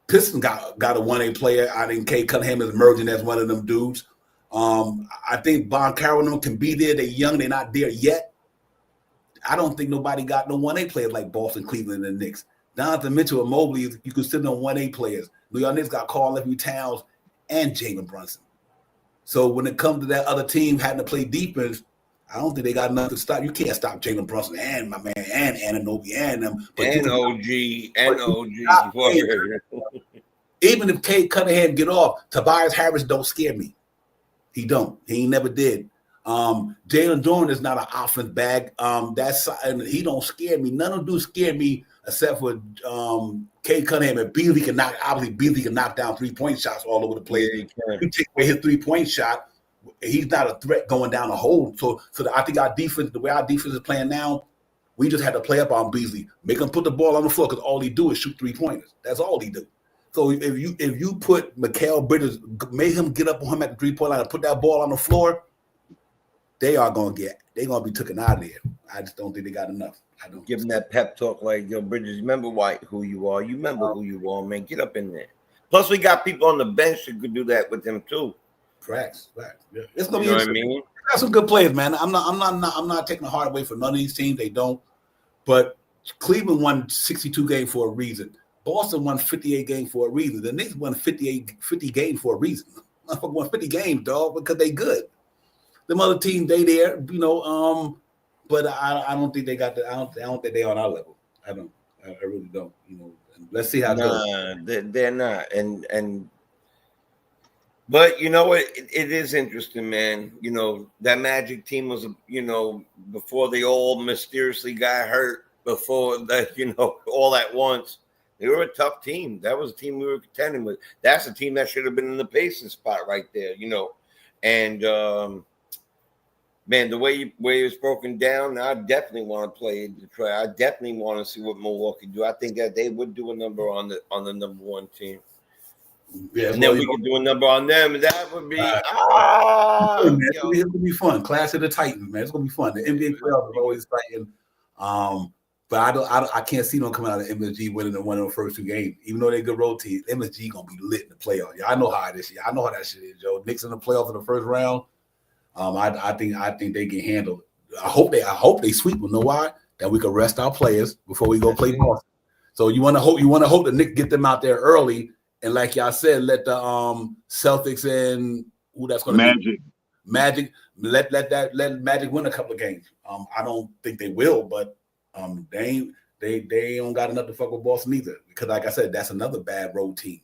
Pistons got a 1A player. I think Kay Cunningham is emerging as one of them dudes. I think Boncaro can be there. They're young. They're not there yet. I don't think nobody got no 1A players like Boston, Cleveland, and the Knicks. Donovan Mitchell and Mobley, you consider them 1A players. New York Knicks got Karl-Anthony Towns and Jalen Brunson. So when it comes to that other team having to play defense, I don't think they got enough to stop. You can't stop Jalen Brunson and my man and Anunoby and them. But and OG. Even if Kay Cunningham get off, Tobias Harris don't scare me. He don't. He never did. Jalen Dorn is not an offense bag. He don't scare me. None of them do scare me except for Kay Cunningham and Beasley can knock down 3-point shots all over the place. Yeah, he take away his 3-point shot. He's not a threat going down the hole. So I think our defense, the way our defense is playing now, we just had to play up on Beasley, make him put the ball on the floor because all he do is shoot 3-pointers. That's all he do. So if you put Mikal Bridges, make him get up on him at the 3-point line and put that ball on the floor, they're gonna be taken out of there. I just don't think they got enough. I don't give them that pep talk like, yo, Bridges, remember who you are. You remember who you are, man. Get up in there. Plus, we got people on the bench that could do that with them too. Facts. Yeah. It's gonna be. What I mean? Got some good players, man. I'm not taking the heart away from none of these teams. They don't. But Cleveland won 62 games for a reason. Boston won 58 games for a reason. The Knicks won 50 games for a reason. Won 50 games, dog, because they good. Them other teams, they there, you know. But I don't think they got the. I don't think they on our level. I don't. I really don't. You know. Let's see how it goes. They're not. But you know what? It is interesting, man. You know, that Magic team was, you know, before they all mysteriously got hurt, before that, you know, all at once. They were a tough team. That was a team we were contending with. That's a team that should have been in the Pacers spot right there, you know. And man, the way it's broken down, I definitely want to play in Detroit. I definitely want to see what Milwaukee do. I think that they would do a number on the number 1 team. Yeah, and then we could do a number on them, and that would be it's gonna be fun. Clash of the Titans, man. It's gonna be fun. The NBA playoffs are always exciting. But I can't see them coming out of MSG winning one of the first 2 games, even though they're a good road team. MSG gonna be lit in the playoffs. Yeah, I know how it is. I know how that shit is, Joe. Knicks in the playoffs in the first round. I think they can handle it. I hope they sweep. You know why? That we can rest our players before we go play Boston. So you want to hope the Knicks get them out there early. And like y'all said, let the Celtics and who that's going to Magic. Magic, let Magic win a couple of games. I don't think they will, but they don't got enough to fuck with Boston either. Because like I said, that's another bad road team.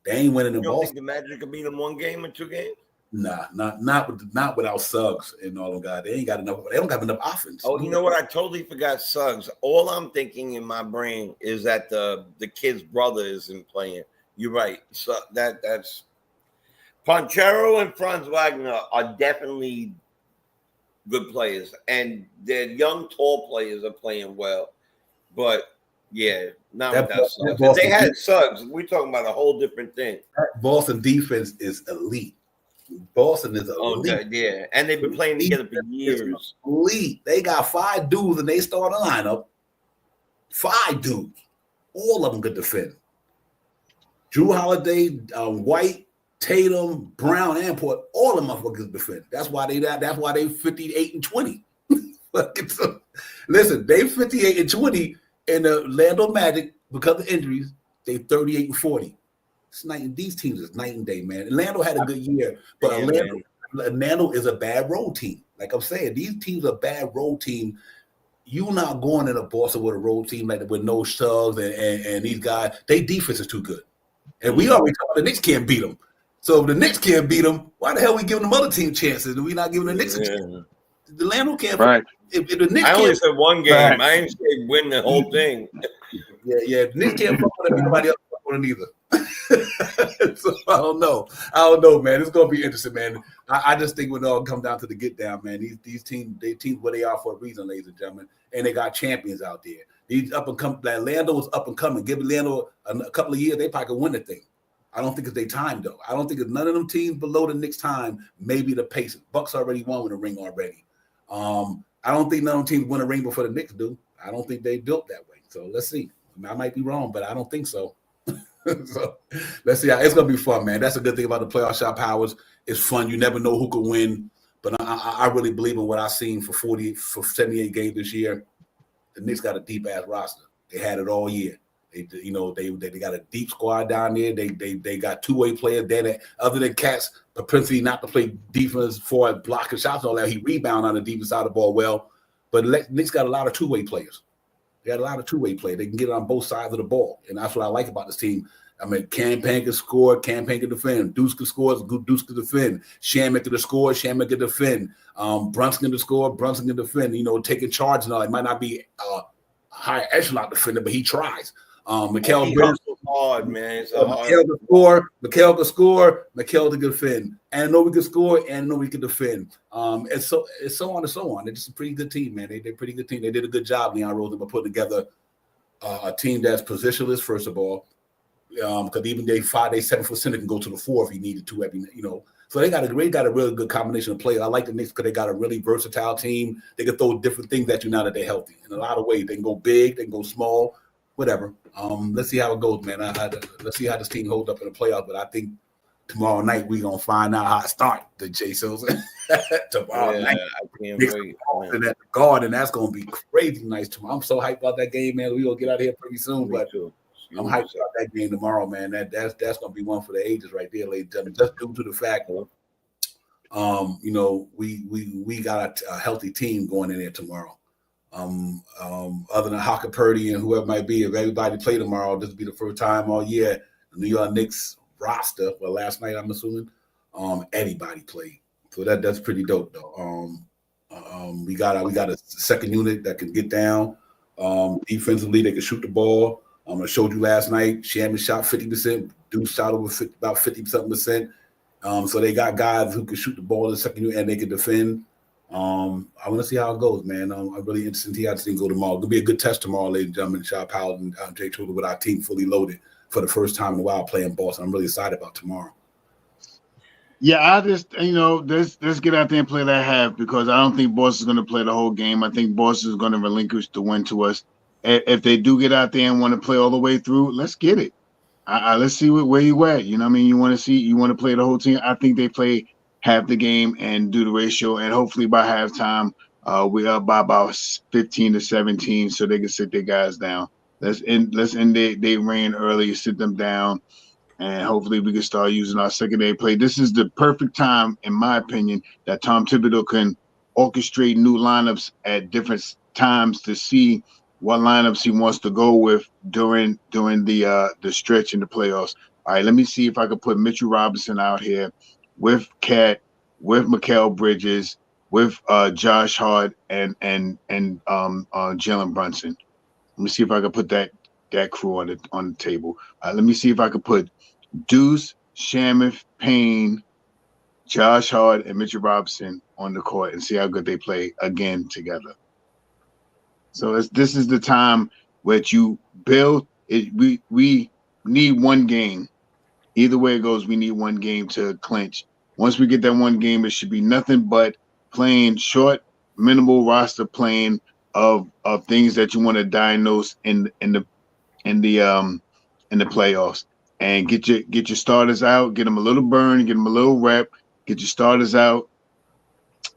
They ain't winning in Boston. You don't think the Magic could beat them 1 game or 2 games? Nah, not without Suggs and all them guys. They ain't got enough. They don't have enough offense. Oh, you know what? I totally forgot Suggs. All I'm thinking in my brain is that the kid's brother isn't playing. You're right. So that's Ponchero and Franz Wagner are definitely good players, and their young, tall players are playing well. But yeah, not without Suggs. If they had Suggs, we're talking about a whole different thing. Boston defense is elite. Boston is elite. Oh, yeah, and they've been playing together for years. Elite. They got 5 dudes and they start a lineup. 5 dudes. All of them could defend. Drew Holiday, White, Tatum, Brown, and Port, all of them motherfuckers defend. That's why they 58-20. Listen, they 58-20 in the Orlando Magic because of injuries. They 38-40. These teams is night and day, man. Orlando had a good year, but Orlando is a bad road team. Like I'm saying, these teams are bad road team. You're not going into Boston with a road team like with no Suggs and these guys. Their defense is too good. And we already thought the Knicks can't beat them. So if the Knicks can't beat them, why the hell are we giving them other team chances? Are we not giving the Knicks a chance? The Orlando can't. Right. If the Knicks I only said 1 game. Right. I ain't say win the whole thing. Yeah. The Knicks can't fuck with anybody else on it either. So I don't know, man. It's gonna be interesting, man. I just think when it all come down to the get down, man. These teams, where they are for a reason, ladies and gentlemen, and they got champions out there. These up and coming, Orlando is up and coming. Give Orlando a couple of years, they probably could win the thing. I don't think it's their time though. I don't think it's none of them teams below the Knicks' time. Maybe the Pacers. Bucks already won with a ring already. I don't think none of them teams win a ring before the Knicks do. I don't think they built that way. So let's see. I might be wrong, but I don't think so. So let's see. It's gonna be fun, man. That's a good thing about the playoff shot powers. It's fun. You never know who could win. But I really believe in what I've seen for 78 games this year. The Knicks got a deep ass roster. They had it all year. They got a deep squad down there. They got 2-way players there that, other than Cats, propensity not to play defense for blocking shots and all that. He rebound on the defense side of the ball well. But Knicks got a lot of 2-way players. They got a lot of 2-way play. They can get it on both sides of the ball. And that's what I like about this team. I mean, Campaign can score, Campaign can defend. Deuce can score, Deuce can defend. Shaman can score, Shaman can defend. Brunson can score, Brunson can defend. Taking charge and all. It might not be a high echelon defender, but he tries. Mikal Bridges hard, man. Mikal can score, Mikal can defend. And Novi can score, and Novi can defend. It's so on and so on. They're just a pretty good team, man. They're a pretty good team. They did a good job, Leon Rosen, by putting together a team that's positionless, first of all. Because even they 7-foot center can go to the 4 if he needed to. So they got a really good combination of players. I like the Knicks because they got a really versatile team. They can throw different things at you now that they're healthy. In a lot of ways, they can go big, they can go small, whatever. Let's see how it goes, man. Let's see how this team holds up in the playoffs. But I think tomorrow night we're gonna find out how it starts. The Jay Sills tomorrow night. I can't wait. At the Garden, that's gonna be crazy nice tomorrow. I'm so hyped about that game, man. We gonna get out of here pretty soon, but I'm hyped about that game tomorrow, man. That's gonna be one for the ages right there, ladies and gentlemen. Just due to the fact, we got a healthy team going in there tomorrow. Other than Hawker Purdy and whoever it might be, if everybody play tomorrow, this will be the first time all year the New York Knicks roster. Well, last night I'm assuming everybody played, so that's pretty dope though. We got a second unit that can get down defensively. They can shoot the ball. I showed you last night. Shaman shot 50%. Deuce shot about 50%. So they got guys who can shoot the ball in the second unit and they can defend. I want to see how it goes, man. I'm really interested to see how this thing go tomorrow. It'll be a good test tomorrow, ladies and gentlemen. Shaw Powell and Jay Tudor with our team fully loaded for the first time in a while playing Boston. I'm really excited about tomorrow. Yeah, I just, let's get out there and play that half because I don't think Boston's going to play the whole game. I think Boston's going to relinquish the win to us. If they do get out there and want to play all the way through, let's get it. Let's see where you at. You know what I mean? You want to play the whole team. I think they play half the game and do the ratio, and hopefully by halftime, we're up by about 15-17, so they can sit their guys down. Let's end they reign early, sit them down, and hopefully we can start using our secondary play. This is the perfect time, in my opinion, that Tom Thibodeau can orchestrate new lineups at different times to see what lineups he wants to go with during the stretch in the playoffs. All right, let me see if I can put Mitchell Robinson out here with Cat, with Mikal Bridges, with Josh Hart and Jalen Brunson. Let me see if I can put that crew on the table. Let me see if I can put Deuce, Shamuth, Payne, Josh Hart, and Mitchell Robinson on the court and see how good they play again together. So this is the time where you build it. We need one game. Either way it goes, we need one game to clinch. Once we get that one game, it should be nothing but playing short, minimal roster playing of things that you want to diagnose in the playoffs, and get your starters out, get them a little burn, get them a little rep, get your starters out,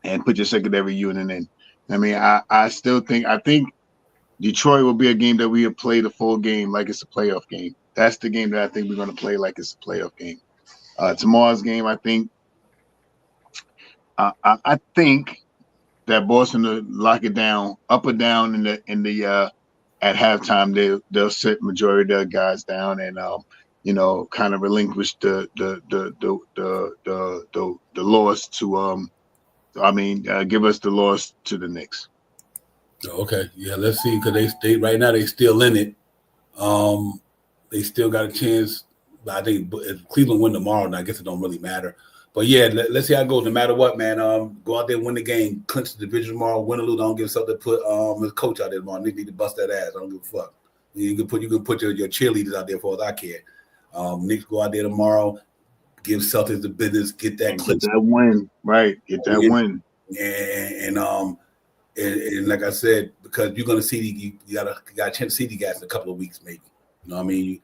and put your secondary unit in. I mean, I think Detroit will be a game that we will play the full game like it's a playoff game. That's the game that I think we're going to play like it's a playoff game. Tomorrow's game, I think that Boston will lock it down, up or down in the at halftime. They'll sit majority of their guys down and kind of relinquish the loss to give us the loss to the Knicks. Okay, yeah, let's see, because they right now they still in it. They still got a chance. I think if Cleveland win tomorrow, and I guess it don't really matter. But yeah, let's see how it goes. No matter what, man, go out there, win the game, clinch the division tomorrow, win or lose. I don't give something to put his coach out there tomorrow. They need to bust that ass. I don't give a fuck. You can put your cheerleaders out there for all I care. Knicks go out there tomorrow, give Celtics the business, get that clinch. Get that win, right? Get that win. And like I said, because you're gonna see you got a chance to see the guys in a couple of weeks, maybe. You know what I mean?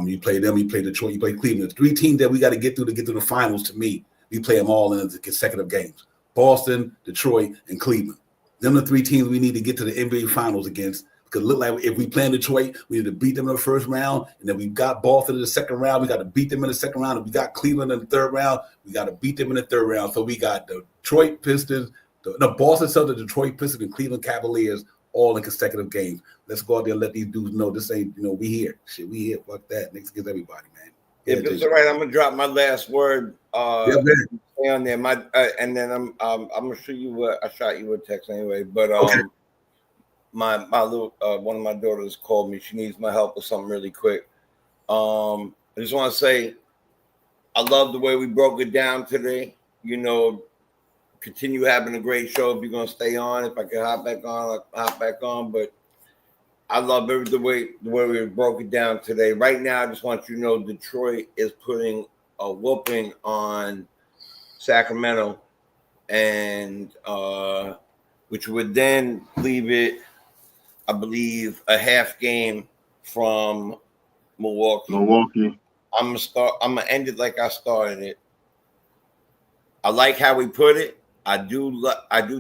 You play them, you play Detroit, you play Cleveland. 3 teams that we got to get through the finals. To me, we play them all in the consecutive games: Boston, Detroit, and Cleveland. Them the 3 teams we need to get to the NBA Finals against. Because it look like if we play in Detroit, we need to beat them in the first round, and then we got Boston in the second round. We got to beat them in the second round. If we got Cleveland in the third round, we got to beat them in the third round. So we got the Detroit Pistons, the Boston Celtics, the Detroit Pistons, and Cleveland Cavaliers all in consecutive games. Let's go out there and let these dudes know this ain't, we here. Shit, we here. Fuck that. Knicks against everybody, man. If it's all right, I'm gonna drop my last word. Stay on there. And then I'm gonna show you what I shot you a text anyway. But okay. My little one of my daughters called me. She needs my help with something really quick. I just want to say I love the way we broke it down today. Continue having a great show if you're gonna stay on. If I can hop back on, I'll hop back on. But I love the way we broke it down today. Right now, I just want you to know Detroit is putting a whooping on Sacramento, and which would then leave it, I believe, a half game from Milwaukee. I'm gonna end it like I started it. I like how we put it. I do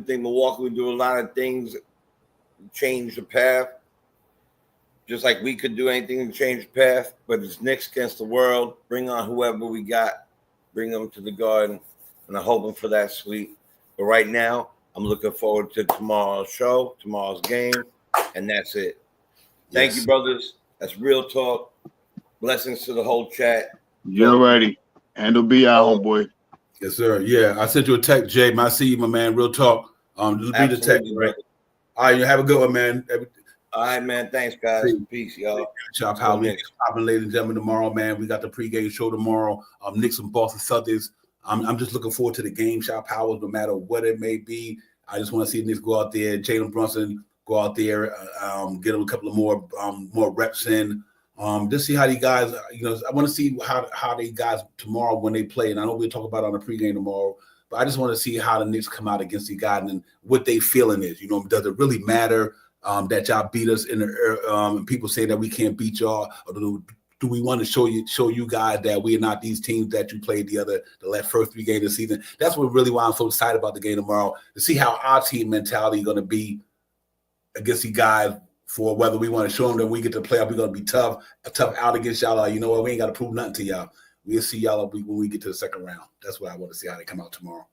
think Milwaukee would do a lot of things to change the path, just like we could do anything to change the path. But it's Knicks against the world. Bring on whoever we got. Bring them to the Garden, and I'm hoping for that sweep. But right now, I'm looking forward to tomorrow's show, tomorrow's game, and that's it. Thank you, brothers. That's real talk. Blessings to the whole chat. You're ready. Handle be out, homeboy. Yes, sir. Yeah, I sent you a text, Jay. I see you, my man. Real talk. Just be the text, right? All right, you have a good one, man. All right, man. Thanks, guys. Peace, y'all. Chop how Knicks popping, ladies and gentlemen, tomorrow, man. We got the pregame show tomorrow. Knicks and Boston Celtics. I'm just looking forward to the game, Shop Powers, no matter what it may be. I just want to see the Knicks go out there. Jalen Brunson go out there, get them a couple of more reps in. Just see how you guys, I want to see how they guys tomorrow when they play. And I know we'll talk about it on the pregame tomorrow, but I just want to see how the Knicks come out against the guys and what they feeling is. Does it really matter that y'all beat us in the and people say that we can't beat y'all? Or do we want to show you guys that we are not these teams that you played the first 3 games of the season? That's what really why I'm so excited about the game tomorrow, to see how our team mentality is going to be against the guys for whether we want to show them that we get to play off, we're going to be tough out against y'all. You know what? We ain't got to prove nothing to y'all. We'll see y'all when we get to the second round. That's what I want to see how they come out tomorrow.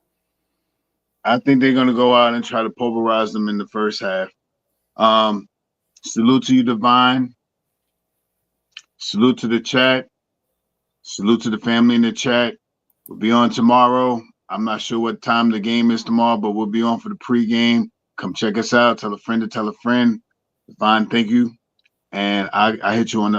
I think they're going to go out and try to pulverize them in the first half. Salute to you, Divine. Salute to the chat. Salute to the family in the chat. We'll be on tomorrow. I'm not sure what time the game is tomorrow, but we'll be on for the pregame. Come check us out. Tell a friend to tell a friend. Divine, thank you. And I hit you on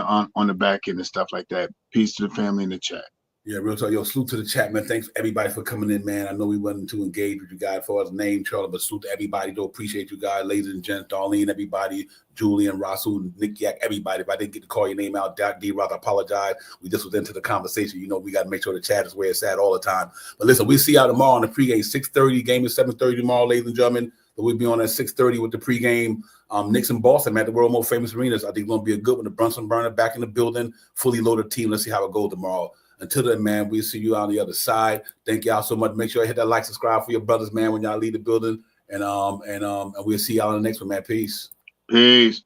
the back end and stuff like that. Peace to the family in the chat. Yeah, real talk. Yo, salute to the chat, man. Thanks everybody for coming in, man. I know we wasn't too engaged with you guys for us name, Charlie, but salute to everybody. Do appreciate you guys, ladies and gents, Darlene, everybody, Julian, Rasul, Nick Yak, everybody. If I didn't get to call your name out, D-Rock, I apologize. We just was into the conversation. You know, we got to make sure the chat is where it's at all the time. But listen, we'll see y'all tomorrow on the pregame, 6:30. Game is 7:30 tomorrow, ladies and gentlemen. But we'll be on at 6:30 with the pregame. Knicks in Boston, man, at the world most famous arenas. I think it's going to be a good one. The Brunson Burner back in the building, fully loaded team. Let's see how it goes tomorrow. Until then, man, we'll see you on the other side. Thank y'all so much. Make sure you hit that like, subscribe for your brothers, man, when y'all leave the building. And we'll see y'all in the next one, man. Peace. Peace.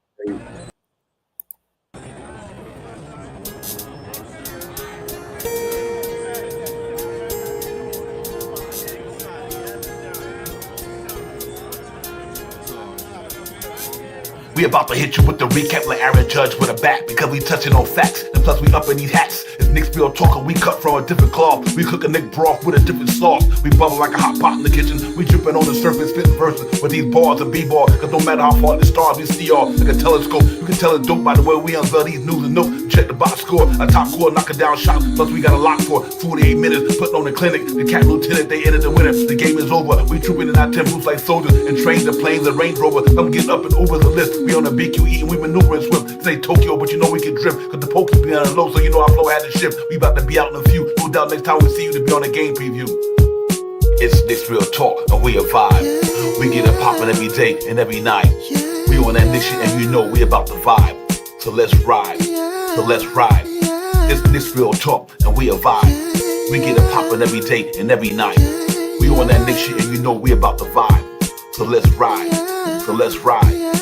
We about to hit you with the recap like Aaron Judge with a bat because we touching on facts. And plus we up in these hats. It's Knicks Real Talker. We cut from a different cloth. We cook a Nick broth with a different sauce. We bubble like a hot pot in the kitchen. We dripping on the surface, spitting verses with these bars and b-ball. Cause no matter how far the stars, we see y'all like a telescope. You can tell it's dope by the way we unveil these news and notes. Check the box score, a top score, knock it down shot. Plus we got a lock for 48 minutes, putting on the clinic. The cat lieutenant, they entered the winner. The game is over. We trooping in our temples like soldiers and train the planes and Range Rover. Come get up and over the list. We on the BQE and we maneuvering swift. Say Tokyo, but you know we can drift. Cause the pokey be on the low, so you know our flow had to shift. We about to be out in a few. No doubt next time we see you to be on a game preview. It's Knicks Real Talk and we a vibe. We get it poppin' every day and every night. We on that Knicks shit and you know we about to vibe. So let's ride. So let's ride. It's Knicks Real Talk and we a vibe. We get it poppin' every day and every night. We on that Knicks shit and you know we about to vibe. So let's ride. So let's ride.